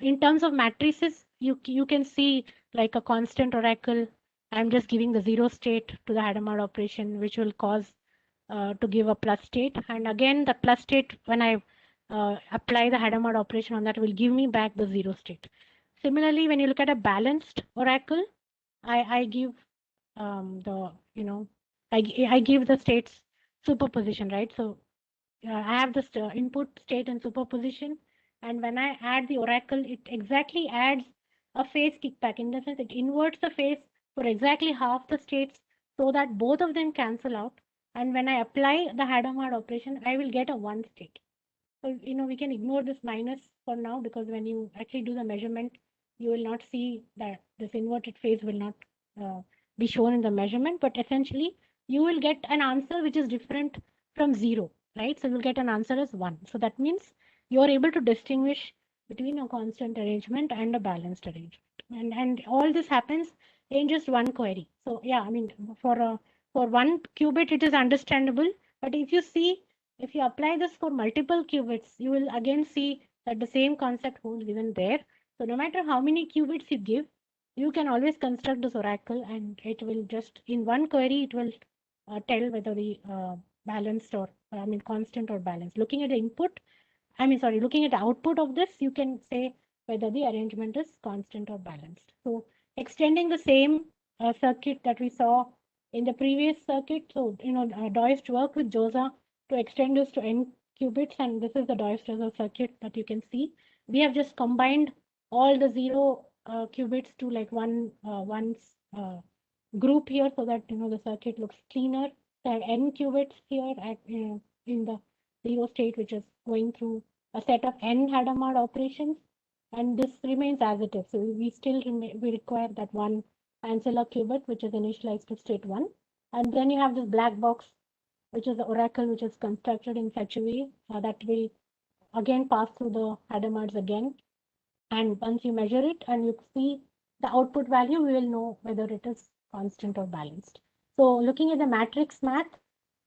in terms of matrices, you can see like a constant oracle. I'm just giving the 0 state to the Hadamard operation, which will cause to give a plus state. And again, the plus state, when I apply the Hadamard operation on that, will give me back the 0 state. Similarly, when you look at a balanced oracle, I give I give the states superposition, right? So I have this input state and superposition, and when I add the oracle, it exactly adds a phase kickback. In the sense, it inverts the phase for exactly half the states so that both of them cancel out. And when I apply the Hadamard operation, I will get a one state. So, we can ignore this minus for now, because when you actually do the measurement, you will not see that this inverted phase will not be shown in the measurement. But essentially, you will get an answer which is different from 0, right? So you'll get an answer as 1. So that means you are able to distinguish between a constant arrangement and a balanced arrangement. And all this happens in just one query. So yeah, I mean, for one qubit, it is understandable. But if you apply this for multiple qubits, you will again see that the same concept holds even there. So no matter how many qubits you give, you can always construct this oracle, and it will just, in one query, it will tell whether the balanced or, constant or balanced. Looking at the input, looking at the output of this, you can say whether the arrangement is constant or balanced. So extending the same circuit that we saw in the previous circuit. So, Doist worked with Joza to extend this to n qubits, and this is the Doist-Joza circuit that you can see. We have just combined all the 0 qubits to like one group here, so that the circuit looks cleaner. There are n qubits here at in the 0 state, which is going through a set of n Hadamard operations, and this remains as it is. So we still we require that one ancilla qubit, which is initialized to state 1. And then you have this black box, which is the oracle, which is constructed in such a way that will again pass through the Hadamards again. And once you measure it and you see the output value, we will know whether it is constant or balanced. So looking at the matrix math,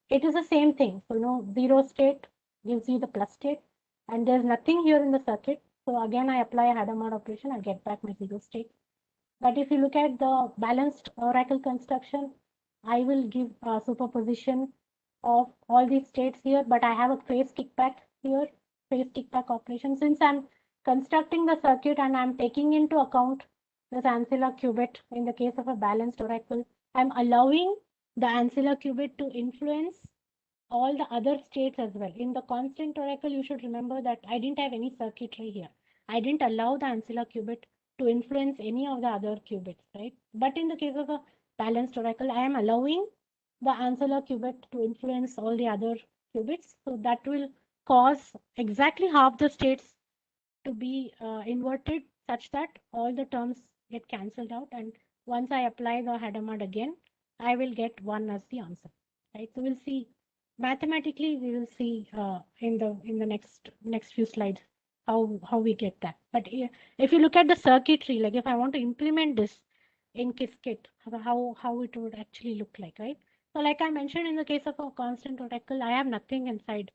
it is the same thing. So, 0 state gives you the plus state, and there's nothing here in the circuit. So again, I apply a Hadamard operation, I get back my 0 state. But if you look at the balanced oracle construction, I will give a superposition of all these states here, but I have a phase kickback here, phase kickback operation. Since I'm constructing the circuit and I'm taking into account this ancilla qubit in the case of a balanced oracle, I'm allowing the ancilla qubit to influence all the other states as well. In the constant oracle, you should remember that I didn't have any circuitry here. I didn't allow the ancilla qubit to influence any of the other qubits, right? But in the case of a balanced oracle, I am allowing the ancilla qubit to influence all the other qubits. So that will cause exactly half the states to be inverted, such that all the terms get cancelled out. And once I apply the Hadamard again, I will get 1 as the answer, right? So we'll see mathematically, we will see in the next few slides how we get that. But if you look at the circuitry, like if I want to implement this in Qiskit, how it would actually look like, right? So like I mentioned, in the case of a constant oracle, I have nothing inside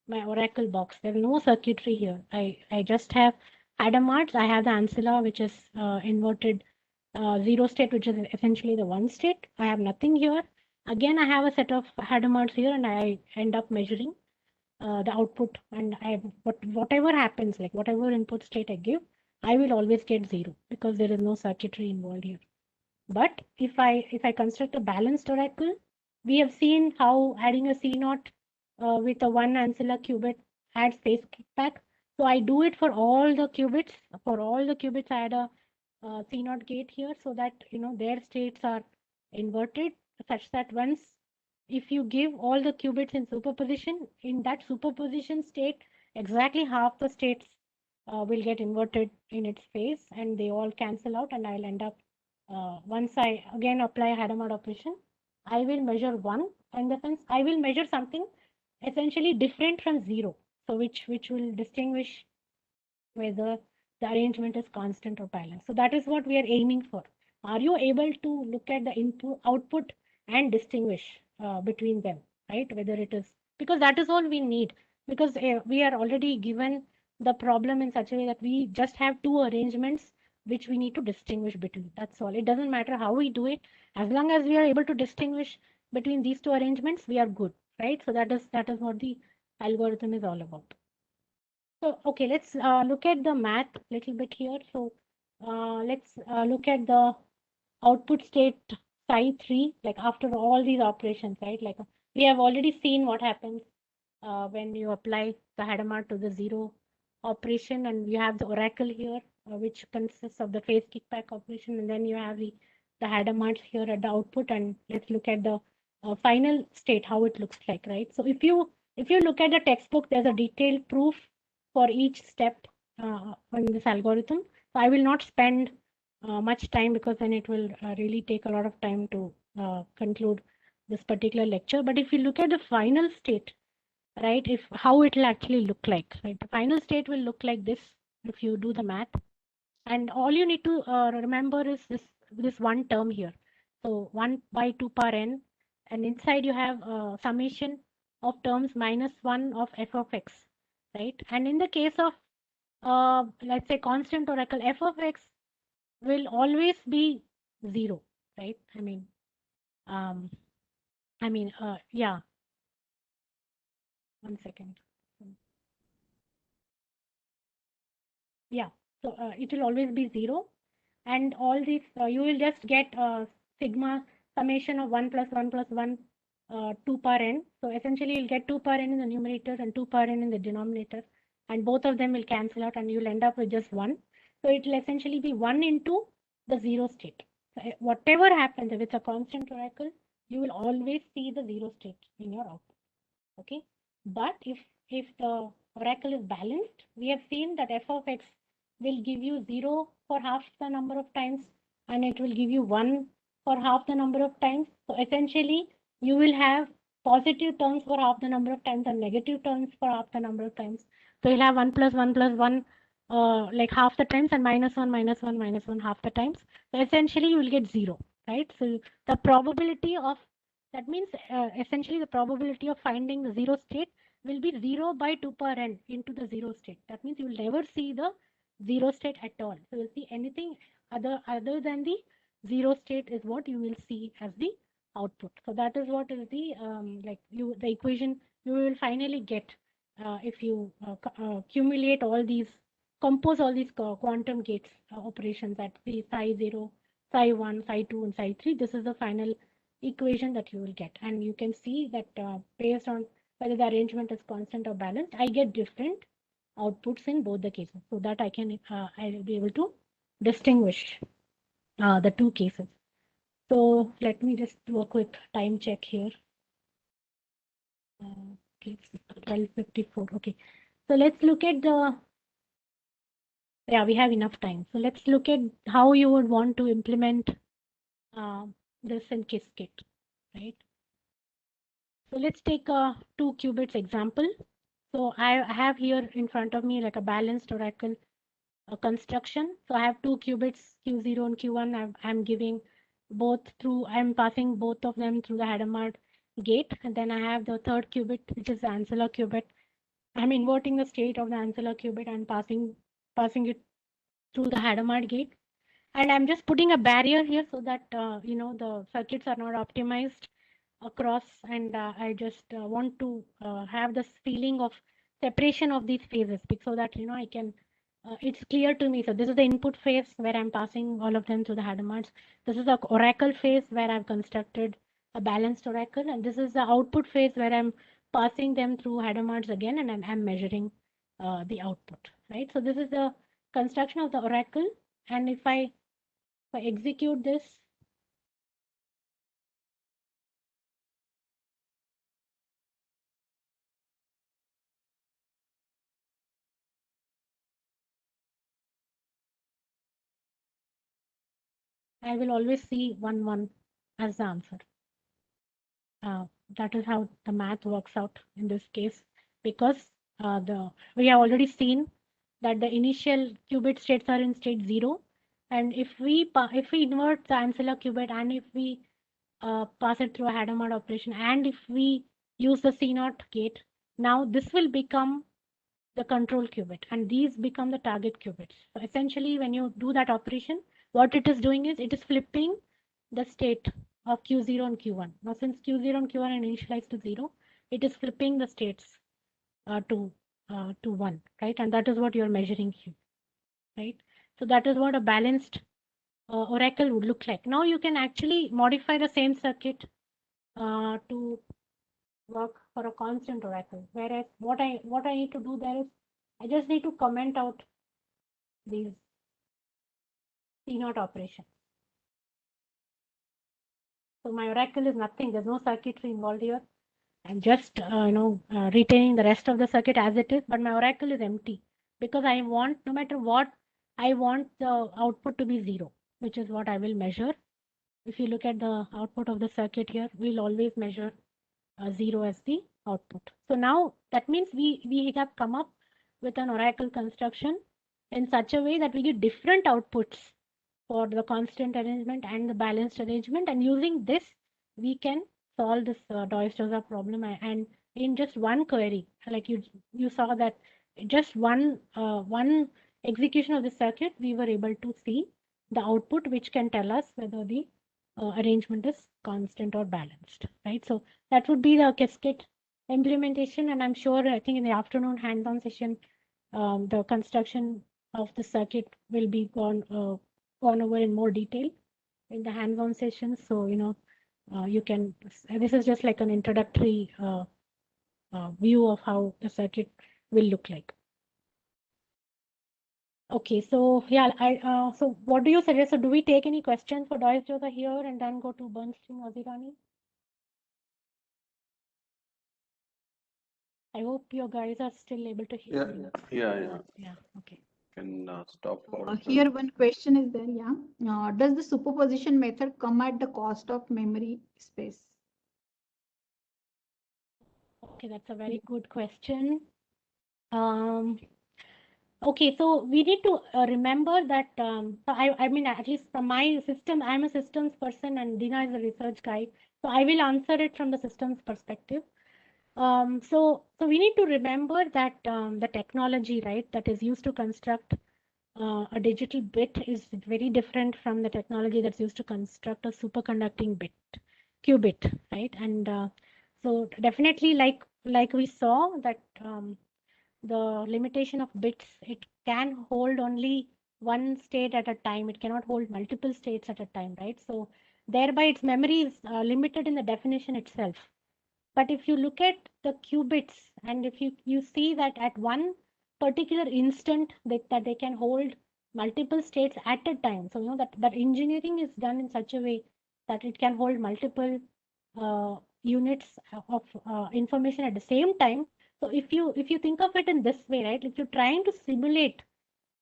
my oracle box. There's no circuitry here. I just have Hadamards. I have the ancilla, which is inverted 0 state, which is essentially the 1 state. I have nothing here. Again, I have a set of Hadamards here, and I end up measuring the output, and whatever happens, like whatever input state I give, I will always get 0 because there is no circuitry involved here. But if I construct a balanced oracle, we have seen how adding a C0 with a 1 ancilla qubit adds phase kickback. So I do it for all the qubits. For all the qubits, I add a C0 gate here, so that their states are inverted, such that once, if you give all the qubits in superposition, in that superposition state, exactly half the states will get inverted in its phase, and they all cancel out, and I'll end up, once I again apply a Hadamard operation, I will measure 1, in the sense I will measure something essentially different from 0, so which will distinguish whether the arrangement is constant or balanced. So that is what we are aiming for. Are you able to look at the input, output, and distinguish between them, right? Whether it is, because that is all we need, because we are already given the problem in such a way that we just have 2 arrangements which we need to distinguish between. That's all. It doesn't matter how we do it. As long as we are able to distinguish between these 2 arrangements, we are good, right? So that is what the algorithm is all about. So, okay, let's look at the math a little bit here. So let's look at the output state psi 3, like after all these operations, right? Like we have already seen what happens when you apply the Hadamard to the 0 operation, and you have the oracle here, which consists of the phase kickback operation, and then you have the the Hadamard's here at the output, and let's look at the final state, how it looks like, right? So if you look at the textbook, there's a detailed proof for each step in this algorithm. So I will not spend much time, because then it will really take a lot of time to conclude this particular lecture. But if you look at the final state, right, if how it will actually look like, right, the final state will look like this if you do the math. And all you need to remember is this one term here. So 1 by 2 power n, and inside you have summation of terms minus 1 of f of x, right? And in the case of let's say constant oracle, f of x will always be 0, right? Yeah. One second. Yeah. So it will always be 0, and all these you will just get sigma summation of 1 plus 1 plus 1 2 power n. So essentially you'll get 2 power n in the numerator and 2 power n in the denominator, and both of them will cancel out, and you'll end up with just 1. So it will essentially be 1 into the 0 state. So whatever happens, if it's a constant oracle, you will always see the 0 state in your output. Okay, but if the oracle is balanced, we have seen that f of x will give you 0 for half the number of times, and it will give you 1 for half the number of times. So essentially you will have positive terms for half the number of times and negative terms for half the number of times. So you'll have 1 plus 1 plus 1 like half the times, and minus 1 minus 1 minus 1 half the times. So essentially you will get 0, right? So the probability of that means essentially the probability of finding the 0 state will be 0 by 2 power n into the 0 state. That means you will never see the 0 state at all. So you'll see anything other than the 0 state is what you will see as the output. So that is what is the the equation you will finally get if you accumulate all these, compose all these quantum gates operations at the psi 0, psi 1, psi 2, and psi 3. This is the final equation that you will get, and you can see that based on whether the arrangement is constant or balanced, I get different outputs in both the cases, so that I will be able to distinguish the two cases. So let me just do a quick time check here. Okay, 12:54. Okay, so let's look at we have enough time. So let's look at how you would want to implement this in Qiskit, right? So let's take a 2 qubits example. So I have here in front of me like a balanced oracle construction. So I have 2 qubits, Q0 and Q1. I'm giving both through, I'm passing both of them through the Hadamard gate. And then I have the third qubit, which is the Ancela qubit. I'm inverting the state of the Ancela qubit and passing it through the Hadamard gate. And I'm just putting a barrier here so that, the circuits are not optimized across, and I just want to have this feeling of separation of these phases, so that I can it's clear to me. So this is the input phase where I'm passing all of them through the Hadamards. This is the oracle phase where I've constructed a balanced oracle, and this is the output phase where I'm passing them through Hadamards again, and I'm measuring the output, right? So this is the construction of the oracle, and if I execute this, I will always see 1, 1 as the answer. That is how the math works out in this case, because we have already seen that the initial qubit states are in state 0, and if we invert the Ancela qubit, and if we pass it through a Hadamard operation, and if we use the C0 gate, now this will become the control qubit, and these become the target qubits. So essentially, when you do that operation, what it is doing is it is flipping the state of Q0 and Q1. Now, since Q0 and Q1 are initialized to 0, it is flipping the states to 1, right? And that is what you're measuring here, right? So that is what a balanced oracle would look like. Now you can actually modify the same circuit to work for a constant oracle. Whereas what I need to do there is I just need to comment out these C0 operations. So my oracle is nothing. There's no circuitry involved here. I'm just retaining the rest of the circuit as it is, but my oracle is empty because I want, no matter what, I want the output to be 0, which is what I will measure. If you look at the output of the circuit here, we'll always measure 0 as the output. So now that means we have come up with an oracle construction in such a way that we get different outputs for the constant arrangement and the balanced arrangement, and using this we can solve this Diels-Jozsa problem. And in just one query, like you saw that just one execution of the circuit, we were able to see the output, which can tell us whether the arrangement is constant or balanced, right? So that would be the cascade implementation, and I'm sure, I think in the afternoon hands-on session, the construction of the circuit will be gone over in more detail in the hands-on session. So, you can, this is just like an introductory view of how the circuit will look like. Okay, so yeah, so what do you suggest? So do we take any questions for Diels-Jozsa here and then go to Bernstein or Zirani? I hope you guys are still able to hear me.
Yeah.
Okay.
Can stop for.
Here one question is there, yeah. Does the superposition method come at the cost of memory space?
Okay, that's a very good question. Okay, so we need to remember that, so I mean, at least from my system, I'm a systems person and Dina is a research guy. So I will answer it from the systems perspective. So we need to remember that the technology, right, that is used to construct a digital bit is very different from the technology that's used to construct a superconducting bit, qubit, right? And so definitely, like we saw that the limitation of bits, it can hold only one state at a time. It cannot hold multiple states at a time, right? So thereby its memory is limited in the definition itself. But if you look at the qubits, and if you see that at one particular instant that they can hold multiple states at a time. So that engineering is done in such a way that it can hold multiple units of information at the same time. So if you think of it in this way, right, if you're trying to simulate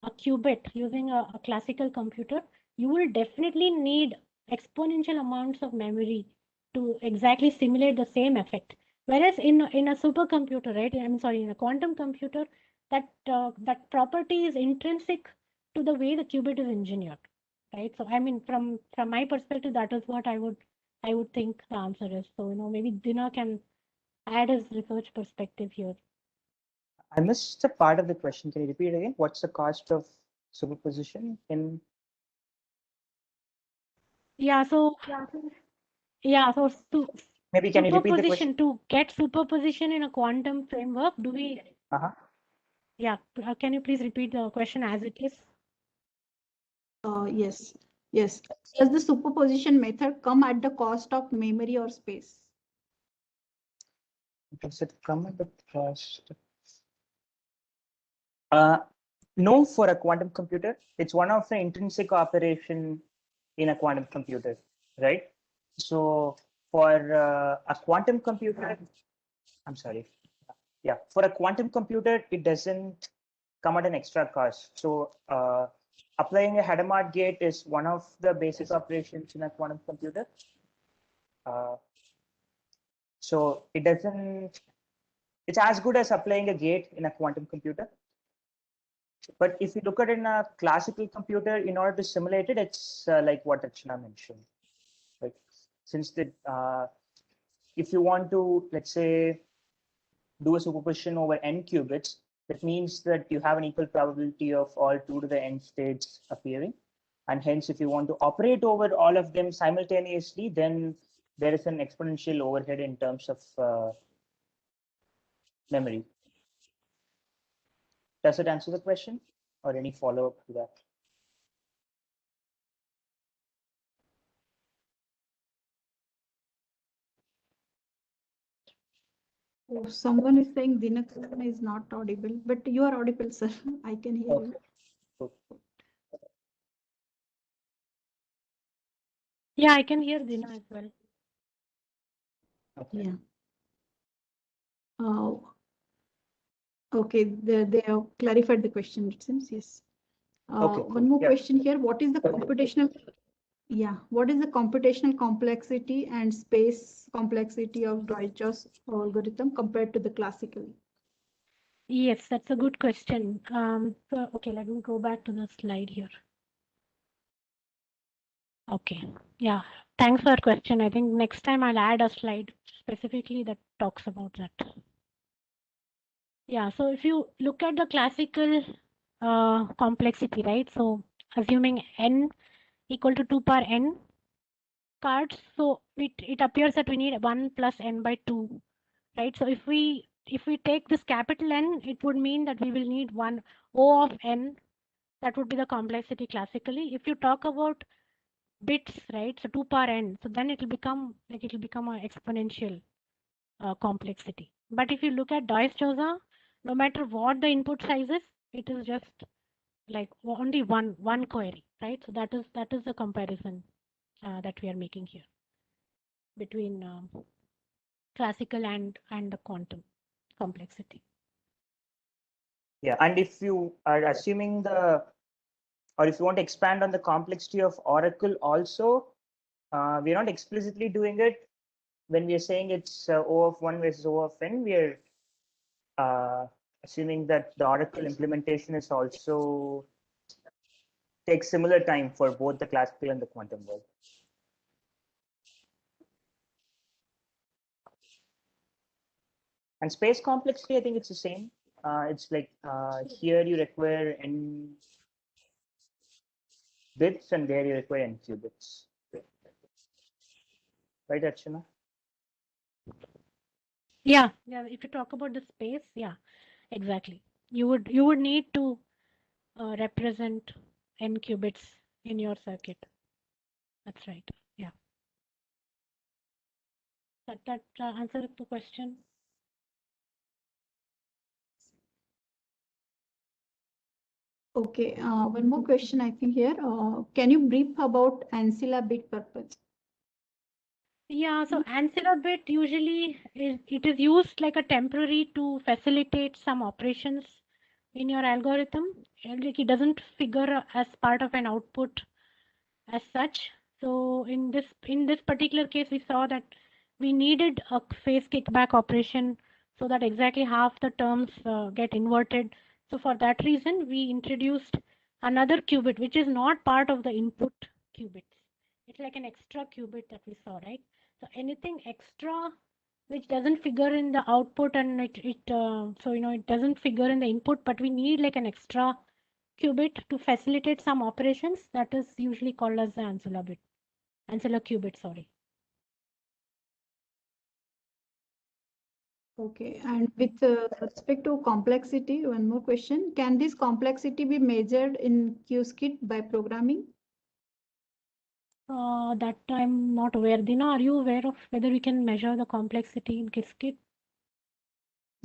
a qubit using a classical computer, you will definitely need exponential amounts of memory to exactly simulate the same effect. Whereas in a supercomputer, right, I'm sorry, in a quantum computer, that property is intrinsic to the way the qubit is engineered, right? So I mean, from my perspective, that is what I would think the answer is. So maybe Dina can add his research perspective here.
I missed a part of the question. Can you repeat again? What's the cost of superposition in?
Yeah. So
Maybe can you repeat the question?
superposition, to get superposition in a quantum framework, do we? Yeah. Can you please repeat the question as it is?
Yes. Does the superposition method come at the cost of memory or space?
Does it come at the cost? No, for a quantum computer, it's one of the intrinsic operation in a quantum computer, right? So for a quantum computer, I'm sorry. Yeah, for a quantum computer, it doesn't come at an extra cost. So applying a Hadamard gate is one of the basic operations in a quantum computer. So it doesn't, it's as good as applying a gate in a quantum computer. But if you look at it in a classical computer, in order to simulate it, it's like what Archana mentioned. Like, since if you want to, let's say, do a superposition over n qubits, that means that you have an equal probability of all 2 to the n states appearing. And hence, if you want to operate over all of them simultaneously, then there is an exponential overhead in terms of memory. Does it answer the question, or any follow-up to that?
Oh, someone is saying Dinakarna is not audible, but you are audible, sir. I can hear you.
Okay.
Yeah, I can hear Dina as well.
Okay.
Yeah. Okay, they have clarified the question, it seems, yes.
Okay,
One more
yeah.
question here. What is the computational, yeah, what is the computational complexity and space complexity of Deutsch's algorithm compared to the classical?
Yes, that's a good question. Okay, let me go back to the slide here. Okay, yeah, thanks for your question. I think next time I'll add a slide specifically that talks about that. Yeah, so if you look at the classical complexity, right? So assuming n equal to 2 power n cards, so it appears that we need 1 plus n by 2, right? So if we take this capital N, it would mean that we will need one O of n. That would be the complexity classically. If you talk about bits, right? So 2 power n, so then it will become an exponential complexity. But if you look at Dice-Joza, no matter what the input size is, it is just like only one query, right? So that is the comparison that we are making here between classical and the quantum complexity.
Yeah, and if you are assuming or if you want to expand on the complexity of Oracle also, we're not explicitly doing it when we are saying it's O of 1 versus O of n. We are assuming that the Oracle implementation is also takes similar time for both the classical and the quantum world. And space complexity, I think it's the same. It's like here you require n bits and there you require n qubits. Right, Archana?
Yeah, if you talk about the space, yeah, exactly. You would need to represent n qubits in your circuit. That's right. Yeah. That answer the question.
Okay, one more question I think here. Can you brief about Ancilla bit purpose?
Yeah, so Ancilla bit usually it is used like a temporary to facilitate some operations in your algorithm. Like it doesn't figure as part of an output as such. So in this particular case, we saw that we needed a phase kickback operation so that exactly half the terms get inverted. So for that reason, we introduced another qubit, which is not part of the input qubits. It's like an extra qubit that we saw, right? So anything extra which doesn't figure in the output and so it doesn't figure in the input, but we need like an extra qubit to facilitate some operations, that is usually called as the Ancilla bit. Ancilla qubit, sorry.
Okay, and with respect to complexity, one more question. Can this complexity be measured in Qiskit by programming?
That I'm not aware. Dina, are you aware of whether we can measure the complexity in Qiskit?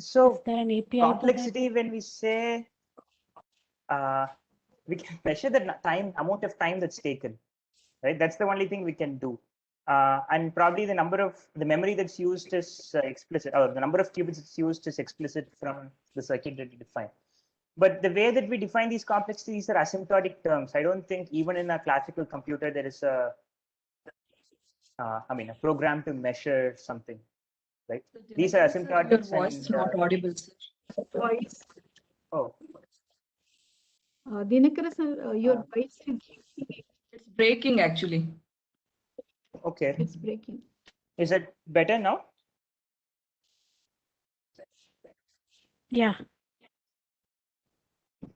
So
Is there an API
complexity, when we say we can measure the amount of time that's taken, right? That's the only thing we can do. And probably the memory that's used is explicit, or the number of qubits that's used is explicit from the circuit that we define. But the way that we define these complexities are asymptotic terms. I don't think even in a classical computer there is a program to measure something, right? These are asymptotic.
Your voice is not audible, sir.
Voice.
Oh,
Dinakara sir, your voice is
It's breaking actually.
okay.
it's breaking.
Is it better now?
Yeah.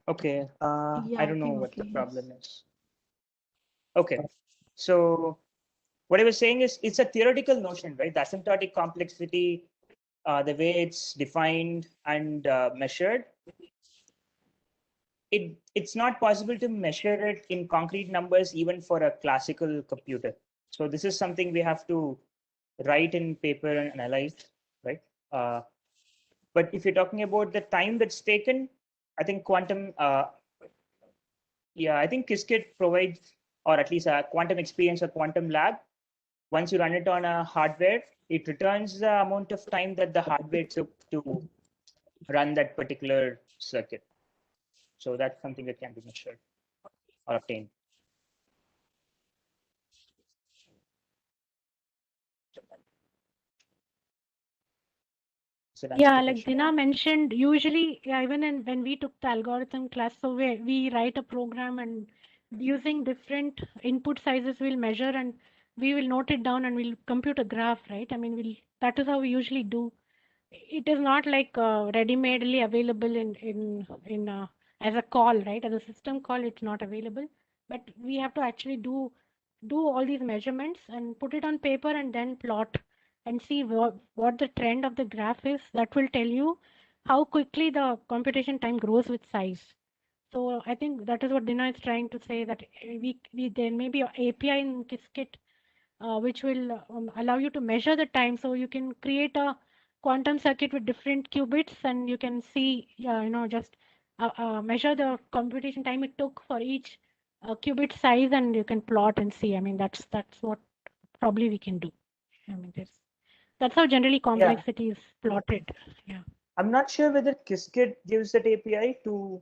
Okay.
Yeah,
I
I
don't know
think
what the
okay,
problem is. Okay. So what I was saying is it's a theoretical notion, right? The asymptotic complexity, the way it's defined and measured, it's not possible to measure it in concrete numbers even for a classical computer. So this is something we have to write in paper and analyze, right? But if you're talking about the time that's taken, I think quantum, I think Qiskit provides, or at least a quantum experience or quantum lab once you run it on a hardware, it returns the amount of time that the hardware took to run that particular circuit. So that's something that can be measured or obtained. So that's
Yeah,
the
like
question.
Dina mentioned, usually even when we took the algorithm class, so we write a program and using different input sizes, we'll measure and we will note it down and we'll compute a graph, right? I mean, that is how we usually do. It is not like ready-madely available in as a call, right? As a system call, it's not available. But we have to actually do all these measurements and put it on paper and then plot and see what the trend of the graph is. That will tell you how quickly the computation time grows with size. So I think that is what Dina is trying to say, that there may be an API in Qiskit which will allow you to measure the time. So you can create a quantum circuit with different qubits and you can see, just measure the computation time it took for each qubit size and you can plot and see. I mean, that's what probably we can do. I mean, that's how generally complexity is plotted. Yeah.
I'm not sure whether Qiskit gives that API to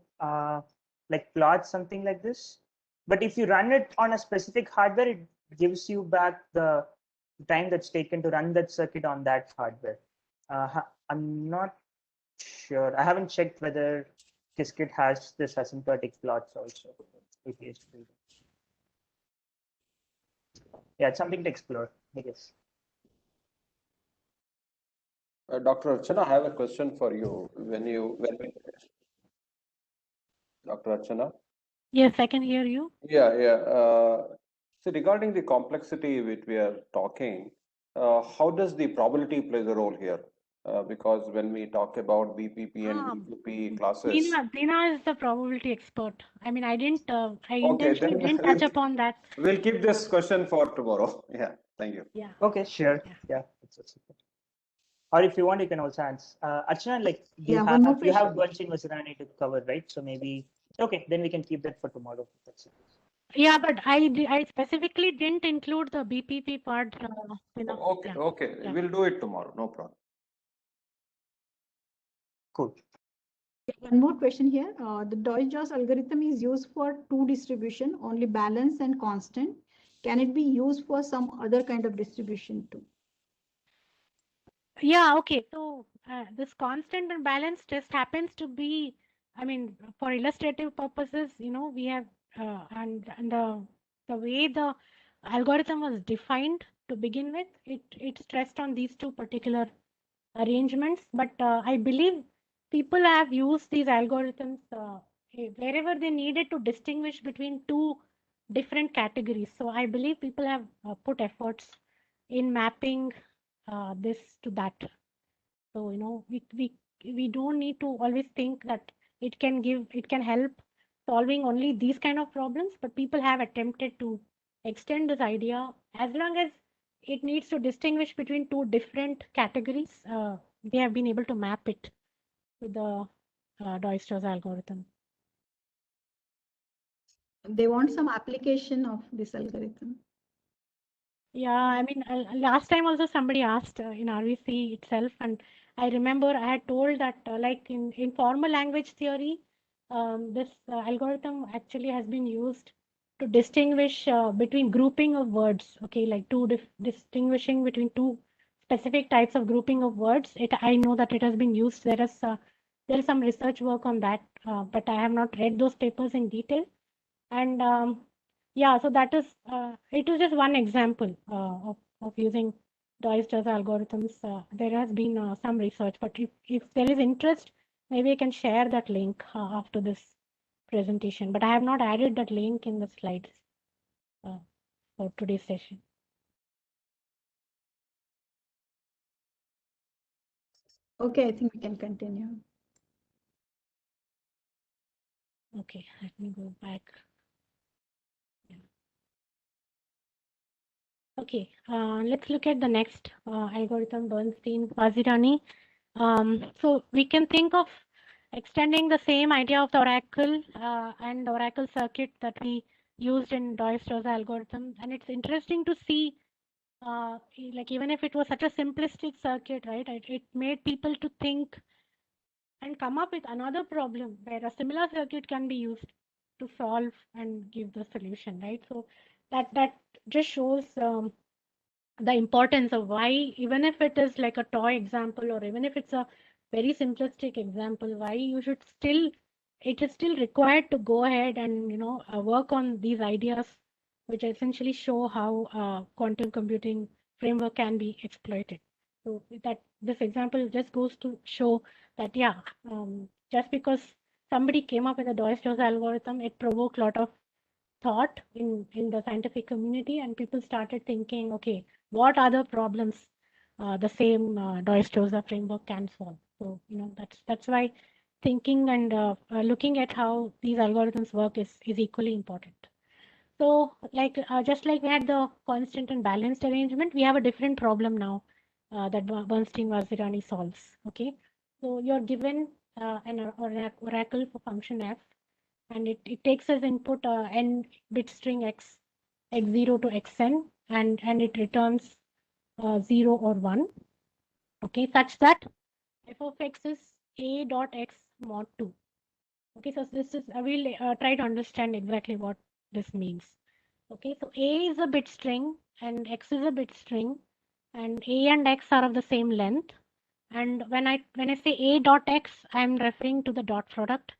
like plot something like this, but if you run it on a specific hardware, it gives you back the time that's taken to run that circuit on that hardware. I'm not sure. I haven't checked whether Qiskit has this asymptotic plots also. Yeah, it's something to explore, I guess.
Dr. Archana, I have a question for you. Dr. Archana?
Yes, I can hear you.
Yeah, yeah. So regarding the complexity which we are talking, how does the probability plays a role here? Because when we talk about BPP and BQP classes,
Dina is the probability expert. I mean, I
okay,
intentionally
then
didn't touch upon that.
we'll keep this question for tomorrow. Yeah, thank you.
Yeah.
Okay, sure. Yeah. Or if you want, you can also answer. Archana, like
Yeah, one more
you have
question.
bunch in Vasarani to cover, right? So maybe okay, then we can keep that for tomorrow. That's it.
Yeah, but I specifically didn't include the BPP part.
Okay,
Yeah.
okay,
Yeah.
we'll do it tomorrow. No problem.
Cool.
One more question here. The Deutsch-Joss algorithm is used for two distribution, only balance and constant. Can it be used for some other kind of distribution too?
Yeah, okay. So this constant and balance just happens to be, I mean, for illustrative purposes, we have and the way the algorithm was defined to begin with, it stressed on these two particular arrangements. But I believe people have used these algorithms wherever they needed to distinguish between two different categories. So I believe people have put efforts in mapping this to that. So we don't need to always think that it can help solving only these kind of problems, but people have attempted to extend this idea as long as it needs to distinguish between two different categories. They have been able to map it to the Dijkstra's algorithm.
They want some application of this algorithm.
Yeah, I mean, last time also somebody asked in RVC itself, and I remember I had told that like in formal language theory, this algorithm actually has been used to distinguish between grouping of words. Okay, like distinguishing between two specific types of grouping of words. I know that it has been used. There is some research work on that, but I have not read those papers in detail. And yeah, so that is it is just one example of using Dijkstra's algorithms. There has been some research, but if there is interest, maybe I can share that link after this presentation. But I have not added that link in the slides for today's session.
Okay, I think we can continue.
Okay, let me go back. Okay, let's look at the next algorithm, Bernstein-Vazirani. So we can think of extending the same idea of the oracle and the oracle circuit that we used in Dijkstra's algorithm. And it's interesting to see like even if it was such a simplistic circuit, right, it made people to think and come up with another problem where a similar circuit can be used to solve and give the solution, right? So that just shows the importance of why, even if it is like a toy example, or even if it's a very simplistic example, why you should still, it is still required to go ahead and work on these ideas, which essentially show how quantum computing framework can be exploited. So that this example just goes to show that, yeah, just because somebody came up with a Doyce-Jones algorithm, it provoked a lot of thought in the scientific community, and people started thinking, okay, what other problems the same Doyce-Jones framework can solve? So that's why thinking and looking at how these algorithms work is equally important. So just like we had the constant and balanced arrangement, we have a different problem now that Bernstein-Vazirani solves. Okay, so you're given an oracle for function f, and it takes as input n bit string x0 to xn, and it returns 0 or 1, okay, such that f of x is a dot x mod 2. Okay, so this is, I will try to understand exactly what this means. Okay, so a is a bit string and x is a bit string, and a and x are of the same length. And when I say a dot x, I'm referring to the dot product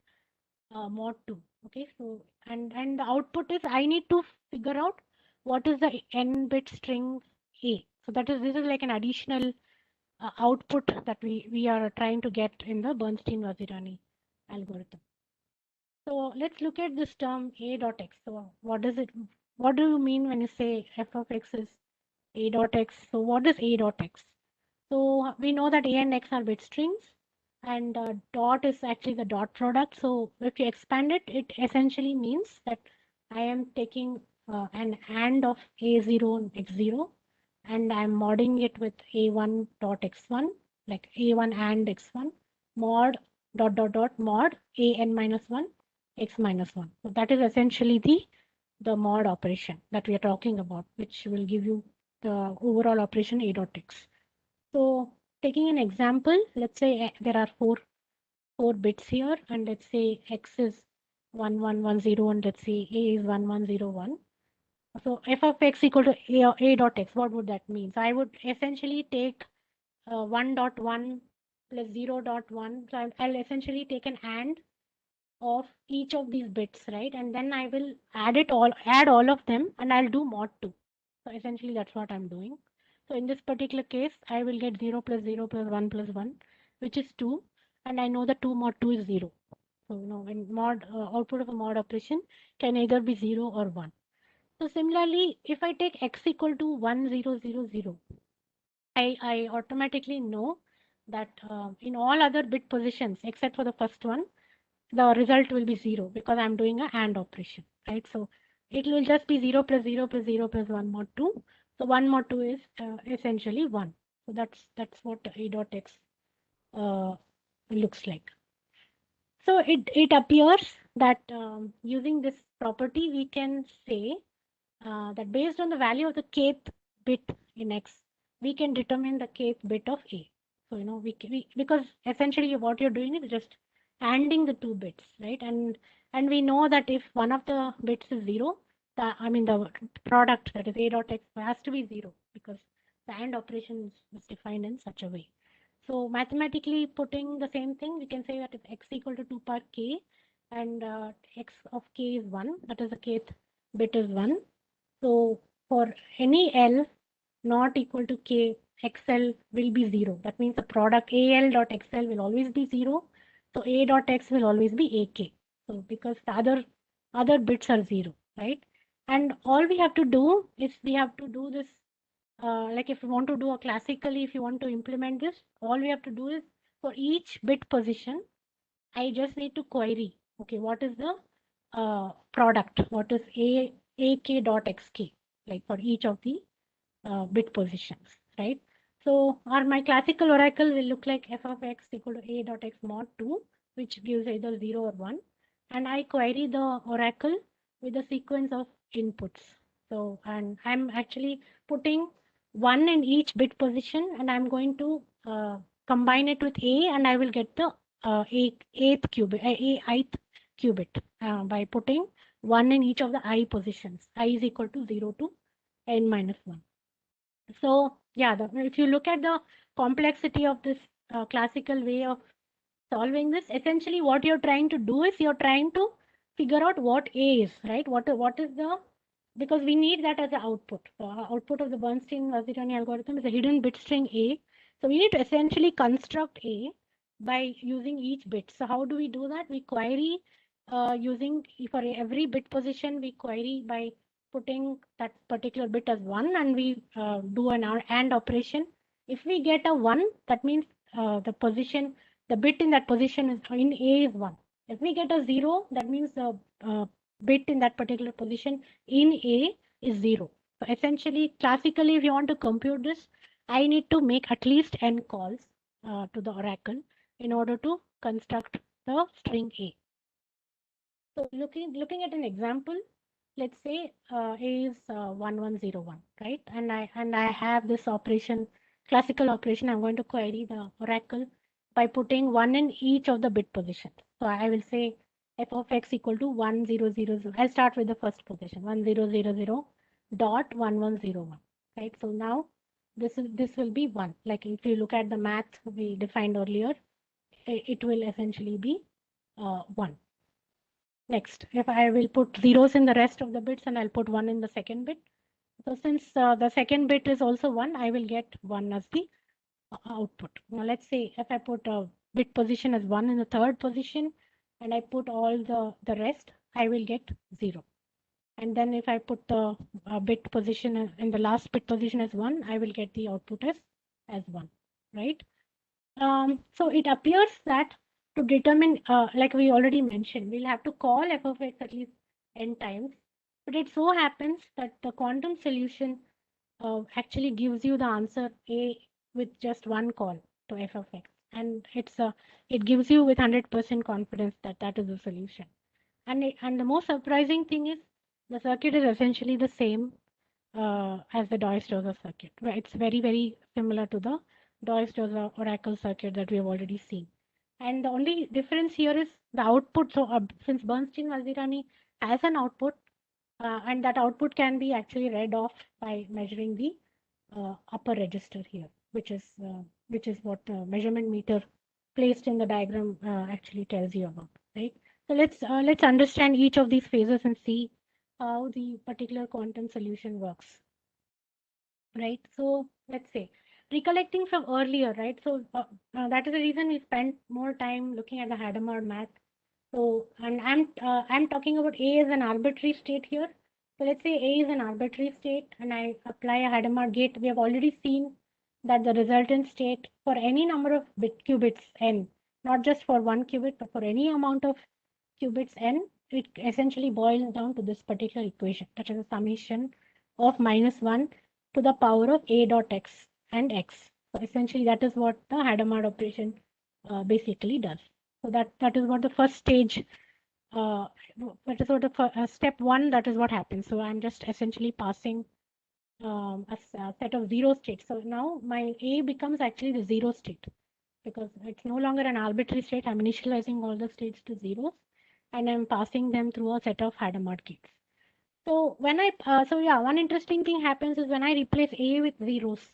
mod 2. Okay, so and the output is, I need to figure out what is the n bit string a. So this is like an additional output that we are trying to get in the Bernstein-Vazirani algorithm. So let's look at this term a dot x. So what does it? What do you mean when you say f of x is a dot x? So what is a dot x? So we know that a and x are bit strings, and dot is actually the dot product. So if you expand it, it essentially means that I am taking an AND of a0 and x0, and I'm modding it with a1 dot x1, like a1 and x1, mod dot dot dot mod an minus 1 x minus 1. So that is essentially the mod operation that we are talking about, which will give you the overall operation a dot x. So taking an example, let's say there are four bits here, and let's say x is 1110, and let's say a is 1101. So f of x equal to a dot x, what would that mean? So I would essentially take 1.1 plus 0.1. So I'll essentially take an AND of each of these bits, right? And then I will add all of them, and I'll do mod 2. So essentially that's what I'm doing. So in this particular case, I will get 0 plus 0 plus 1 plus 1, which is 2. And I know that 2 mod 2 is 0. So, when mod output of a mod operation can either be 0 or 1. So similarly, if I take x equal to 1, 0, 0, 0, I automatically know that in all other bit positions, except for the first one, the result will be 0 because I'm doing a AND operation, right? So it will just be 0 plus 0 plus 0 plus 1 mod 2. So 1 mod 2 is essentially 1. So that's what a dot x looks like. So it appears that using this property, we can say that based on the value of the kth bit in x, we can determine the kth bit of a. So because essentially what you're doing is just ANDing the two bits, right? And we know that if one of the bits is 0, the product, that is a dot x, has to be 0 because the AND operation is defined in such a way. So mathematically putting the same thing, we can say that if x equal to 2 power k and x of k is 1, that is the kth bit is 1. So for any L not equal to k, XL will be 0. That means the product AL dot XL will always be 0. So A dot X will always be AK. So because the other bits are 0, right? And all we have to do is we have to do this, like if you want to do a classically, if you want to implement this, all we have to do is for each bit position, I just need to query, okay, what is the product? What is AK dot XK, like for each of the bit positions, right? So my classical oracle will look like f of x equal to a dot x mod 2, which gives either 0 or 1. And I query the oracle with a sequence of inputs. So, and I'm actually putting 1 in each bit position, and I'm going to combine it with A, and I will get the ith qubit by putting 1 in each of the I positions. I is equal to 0 to n minus 1. So yeah, if you look at the complexity of this classical way of solving this, essentially what you're trying to do is you're trying to figure out what A is, right? What is the, because we need that as an output. So output of the Bernstein-Vazirani algorithm is a hidden bit string A. So we need to essentially construct A by using each bit. So how do we do that? We query using, for every bit position, we query by putting that particular bit as 1, and we do an AND operation. If we get a 1, that means the bit in that position is in A is 1. If we get a 0, that means the bit in that particular position in A is 0. So essentially, classically, if you want to compute this, I need to make at least n calls to the oracle in order to construct the string A. So looking at an example, let's say A is 1101, right? And I have this operation, classical operation. I'm going to query the oracle by putting 1 in each of the bit positions. So I will say f of x equal to 1000. I'll start with the first position, 1000.1101, right? So now this will be 1. Like if you look at the math we defined earlier, it will essentially be 1. Next, if I will put zeros in the rest of the bits, and I'll put 1 in the second bit. So since the second bit is also 1, I will get 1 as the output. Now let's say if I put a bit position as 1 in the third position, and I put all the rest, I will get 0. And then if I put the bit position in the last bit position as 1, I will get the output as 1, right? So it appears that to determine, like we already mentioned, we'll have to call f of x at least n times. But it so happens that the quantum solution actually gives you the answer A with just one call to f of x. And it gives you with 100% confidence that that is the solution. And the most surprising thing is the circuit is essentially the same as the Diels-Dozer circuit. It's very, very similar to the Diels-Dozer oracle circuit that we have already seen. And the only difference here is the output. So since Bernstein-Vazirani has an output, and that output can be actually read off by measuring the upper register here, which is what the measurement meter placed in the diagram actually tells you about, right? So let's understand each of these phases and see how the particular quantum solution works, right? So let's say, recollecting from earlier, right? So that is the reason we spent more time looking at the Hadamard math. So, and I'm talking about A as an arbitrary state here. So let's say A is an arbitrary state, and I apply a Hadamard gate. We have already seen that the resultant state for any number of qubits n, not just for one qubit, but for any amount of qubits n, it essentially boils down to this particular equation, that is a summation of -1 to the power of A dot x and x. So essentially that is what the Hadamard operation basically does. So that is what the first stage, that is what the step 1, that is what happens. So I'm just essentially passing a set of 0 states. So now my A becomes actually the 0 state, because it's no longer an arbitrary state. I'm initializing all the states to zeros, and I'm passing them through a set of Hadamard gates. So when one interesting thing happens is when I replace A with zeros,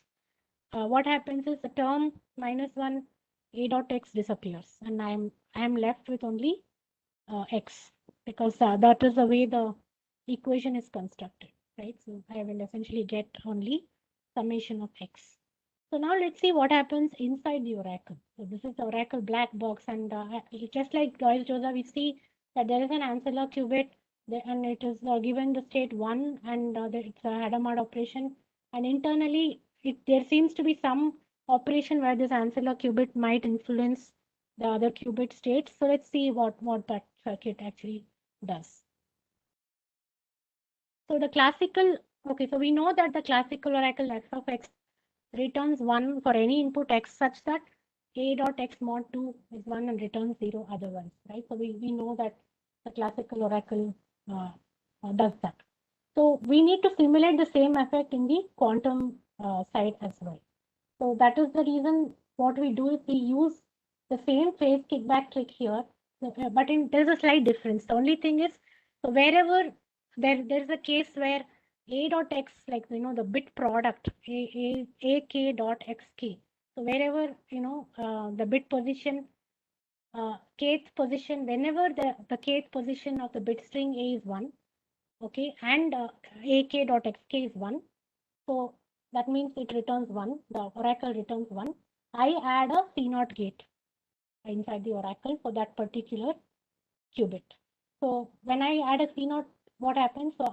what happens is the term -1 A dot x disappears, and I'm left with only x, because that is the way the equation is constructed, right? So I will essentially get only summation of x. So now let's see what happens inside the oracle. So this is the oracle black box, and just like Diels-Dozer, we see that there is an ancilla qubit, and it is given the state 1, and it's a Hadamard operation. And internally, there seems to be some operation where this ancilla qubit might influence the other qubit states. So let's see what that circuit actually does. So the classical, okay, so we know that the classical oracle f of x returns 1 for any input x, such that A dot x mod 2 is 1 and returns 0 otherwise, right? So we know that the classical oracle does that. So we need to simulate the same effect in the quantum side as well. So that is the reason what we do is we use the same phase kickback trick here, but there's a slight difference. The only thing is, so wherever there's a case where a dot x, like the bit product ak dot xk. So wherever the bit position kth position, whenever the kth position of the bit string a is 1, okay, and ak dot xk is 1, so that means it returns 1, the oracle returns 1. I add a C0 gate inside the oracle for that particular qubit. So when I add a C0, what happens? So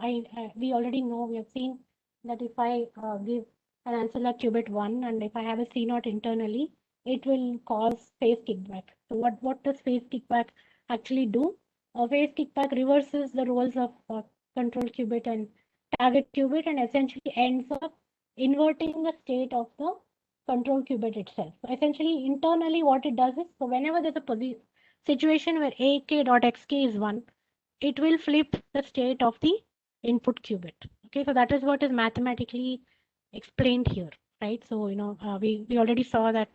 we already know, we have seen that if I give an ancilla qubit 1 and if I have a C0 internally, it will cause phase kickback. So what does phase kickback actually do? Phase kickback reverses the roles of control qubit and target qubit and essentially ends up inverting the state of the control qubit itself. So essentially internally what it does is, so whenever there's a situation where ak.xk is 1, it will flip the state of the input qubit. Okay, so that is what is mathematically explained here, right? So we already saw that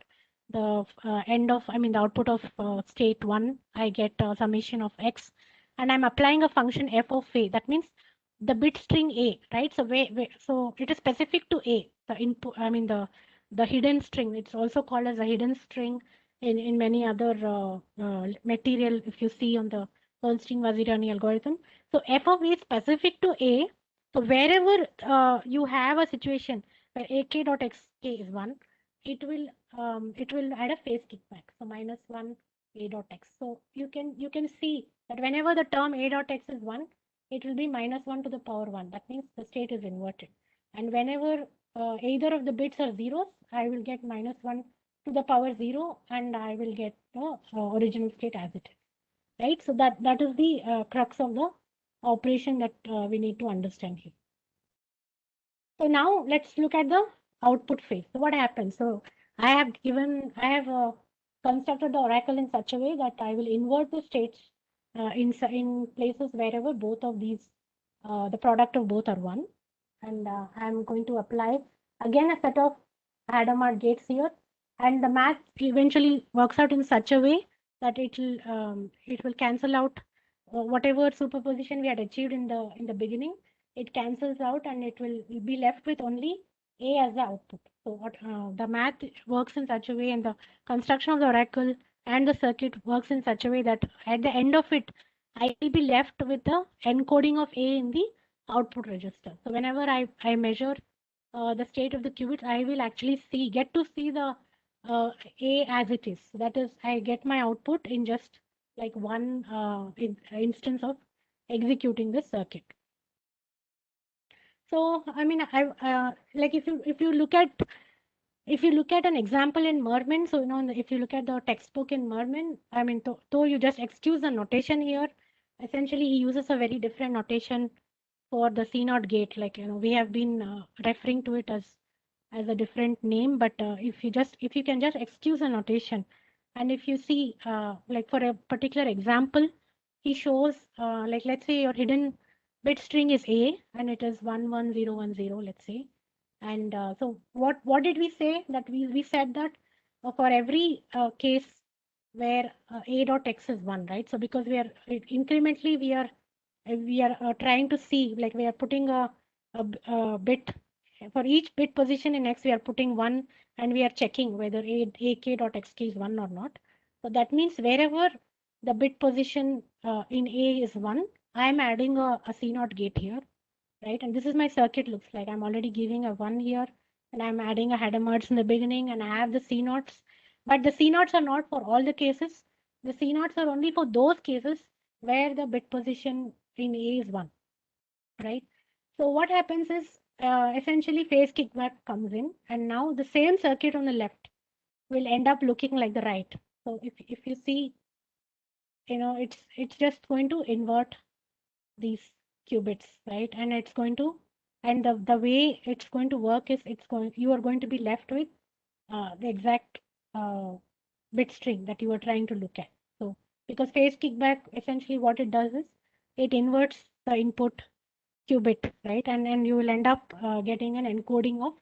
the the output of state 1, I get a summation of x, and I'm applying a function f of a. That means the bit string a, right? So so it is specific to a, the input. The hidden string. It's also called as a hidden string in many other material. If you see on the Bernstein-Vaziriani algorithm, so f of a is specific to a. So wherever you have a situation where ak.xk is 1, it will add a phase kickback. So -1 a dot x. So you can see that whenever the term a dot x is 1, it will be -1 to the power 1. That means the state is inverted. And whenever either of the bits are zeros, I will get -1 to the power 0, and I will get the original state as it is. Right? So that is the crux of the operation that we need to understand here. So now let's look at the output phase. So what happens? So I have constructed the oracle in such a way that I will invert the states in places wherever both of these, the product of both are 1. And I'm going to apply again a set of Hadamard gates here. And the math eventually works out in such a way that it will cancel out whatever superposition we had achieved in the beginning. It cancels out and it will be left with only A as the output. So what the math works in such a way, and the construction of the oracle and the circuit works in such a way that at the end of it, I will be left with the encoding of A in the output register. So whenever I measure the state of the qubit, I will actually get to see the A as it is. That is, I get my output in just like one instance of executing this circuit. So I mean, like if you look at an example in Mermin, so if you look at the textbook in Mermin, I mean, though you just excuse the notation here, essentially he uses a very different notation for the C0 gate. Like we have been referring to it as a different name, but if you can just excuse the notation, and if you see like for a particular example, he shows like let's say your hidden bit string is A and it is 11010, let's say. And so what did we say? That we said that for every case where A dot x is 1, right? So because we are incrementally we are trying to see, like we are putting a bit for each bit position in x, we are putting 1 and we are checking whether ak dot xk is 1 or not. So that means wherever the bit position in A is 1, I'm adding a C0 gate here, right? And this is my circuit looks like. I'm already giving a 1 here, and I'm adding a Hadamard's in the beginning, and I have the C0s. But the C0s are not for all the cases. The C0s are only for those cases where the bit position in A is 1, right? So what happens is essentially phase kickback comes in, and now the same circuit on the left will end up looking like the right. So if you see, it's just going to invert these qubits, right? And it's going to, and the way it's going to work is you are going to be left with the exact bit string that you are trying to look at. So because phase kickback, essentially what it does is it inverts the input qubit, right? And you will end up getting an encoding of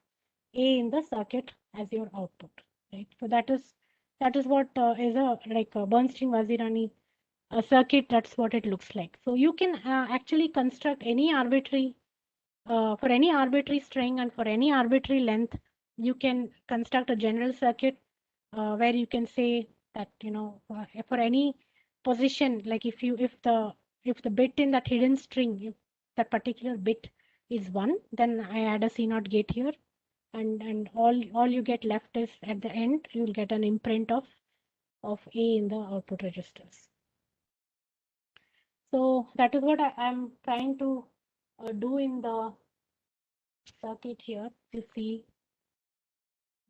A in the circuit as your output, right? So that is what is a like a Bernstein-Vazirani circuit. That's what it looks like. So you can actually construct any arbitrary for any arbitrary string and for any arbitrary length. You can construct a general circuit where you can say that, you know, for any position, like if the bit in that hidden string, if that particular bit is 1, then I add a CNOT gate here, and all you get left is at the end you'll get an imprint of A in the output registers. So that is what I'm trying to do in the circuit here. You see,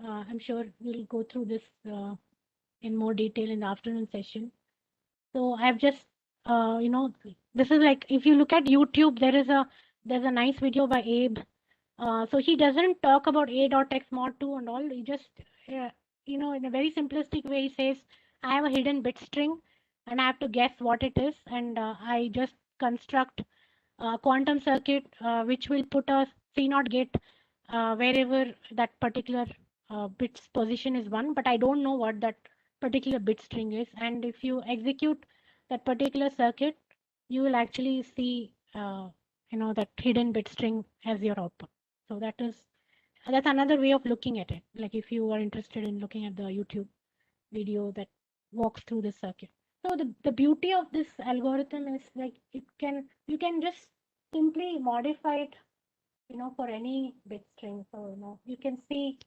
I'm sure we'll go through this in more detail in the afternoon session. So I've just, you know, this is like, if you look at YouTube, there's a nice video by Abe. So he doesn't talk about A.X mod 2 and all. He just, you know, in a very simplistic way, he says, I have a hidden bit string and I have to guess what it is. And I just construct a quantum circuit, which will put a CNOT gate wherever that particular bit's position is 1, but I don't know what that particular bit string is. And if you execute that particular circuit, you will actually see, you know, that hidden bit string as your output. So that's another way of looking at it. Like if you are interested in looking at the YouTube video that walks through the circuit. So the beauty of this algorithm is like you can just simply modify it, you know, for any bit string. So, you know, you can see,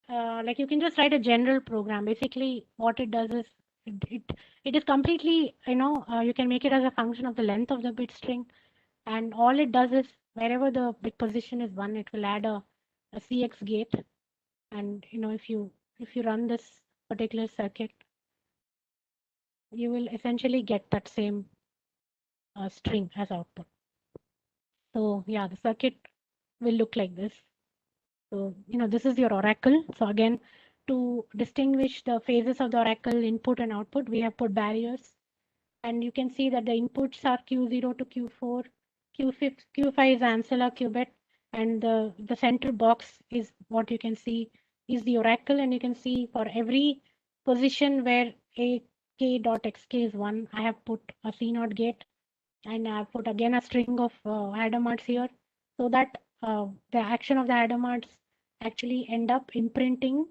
like you can just write a general program. Basically, what it does is it is completely, you know, you can make it as a function of the length of the bit string, and all it does is wherever the bit position is 1, it will add a CX gate, and you know, if you run this particular circuit, you will essentially get that same string as output. So yeah, the circuit will look like this. So, you know, this is your oracle. So again, to distinguish the phases of the oracle input and output, we have put barriers. And you can see that the inputs are Q0 to Q4, Q5 is ancilla qubit, and the center box is what you can see is the oracle. And you can see for every position where AK.xk is 1, I have put a CNOT gate, and I have put again a string of Hadamards here, so that the action of the Hadamards actually end up imprinting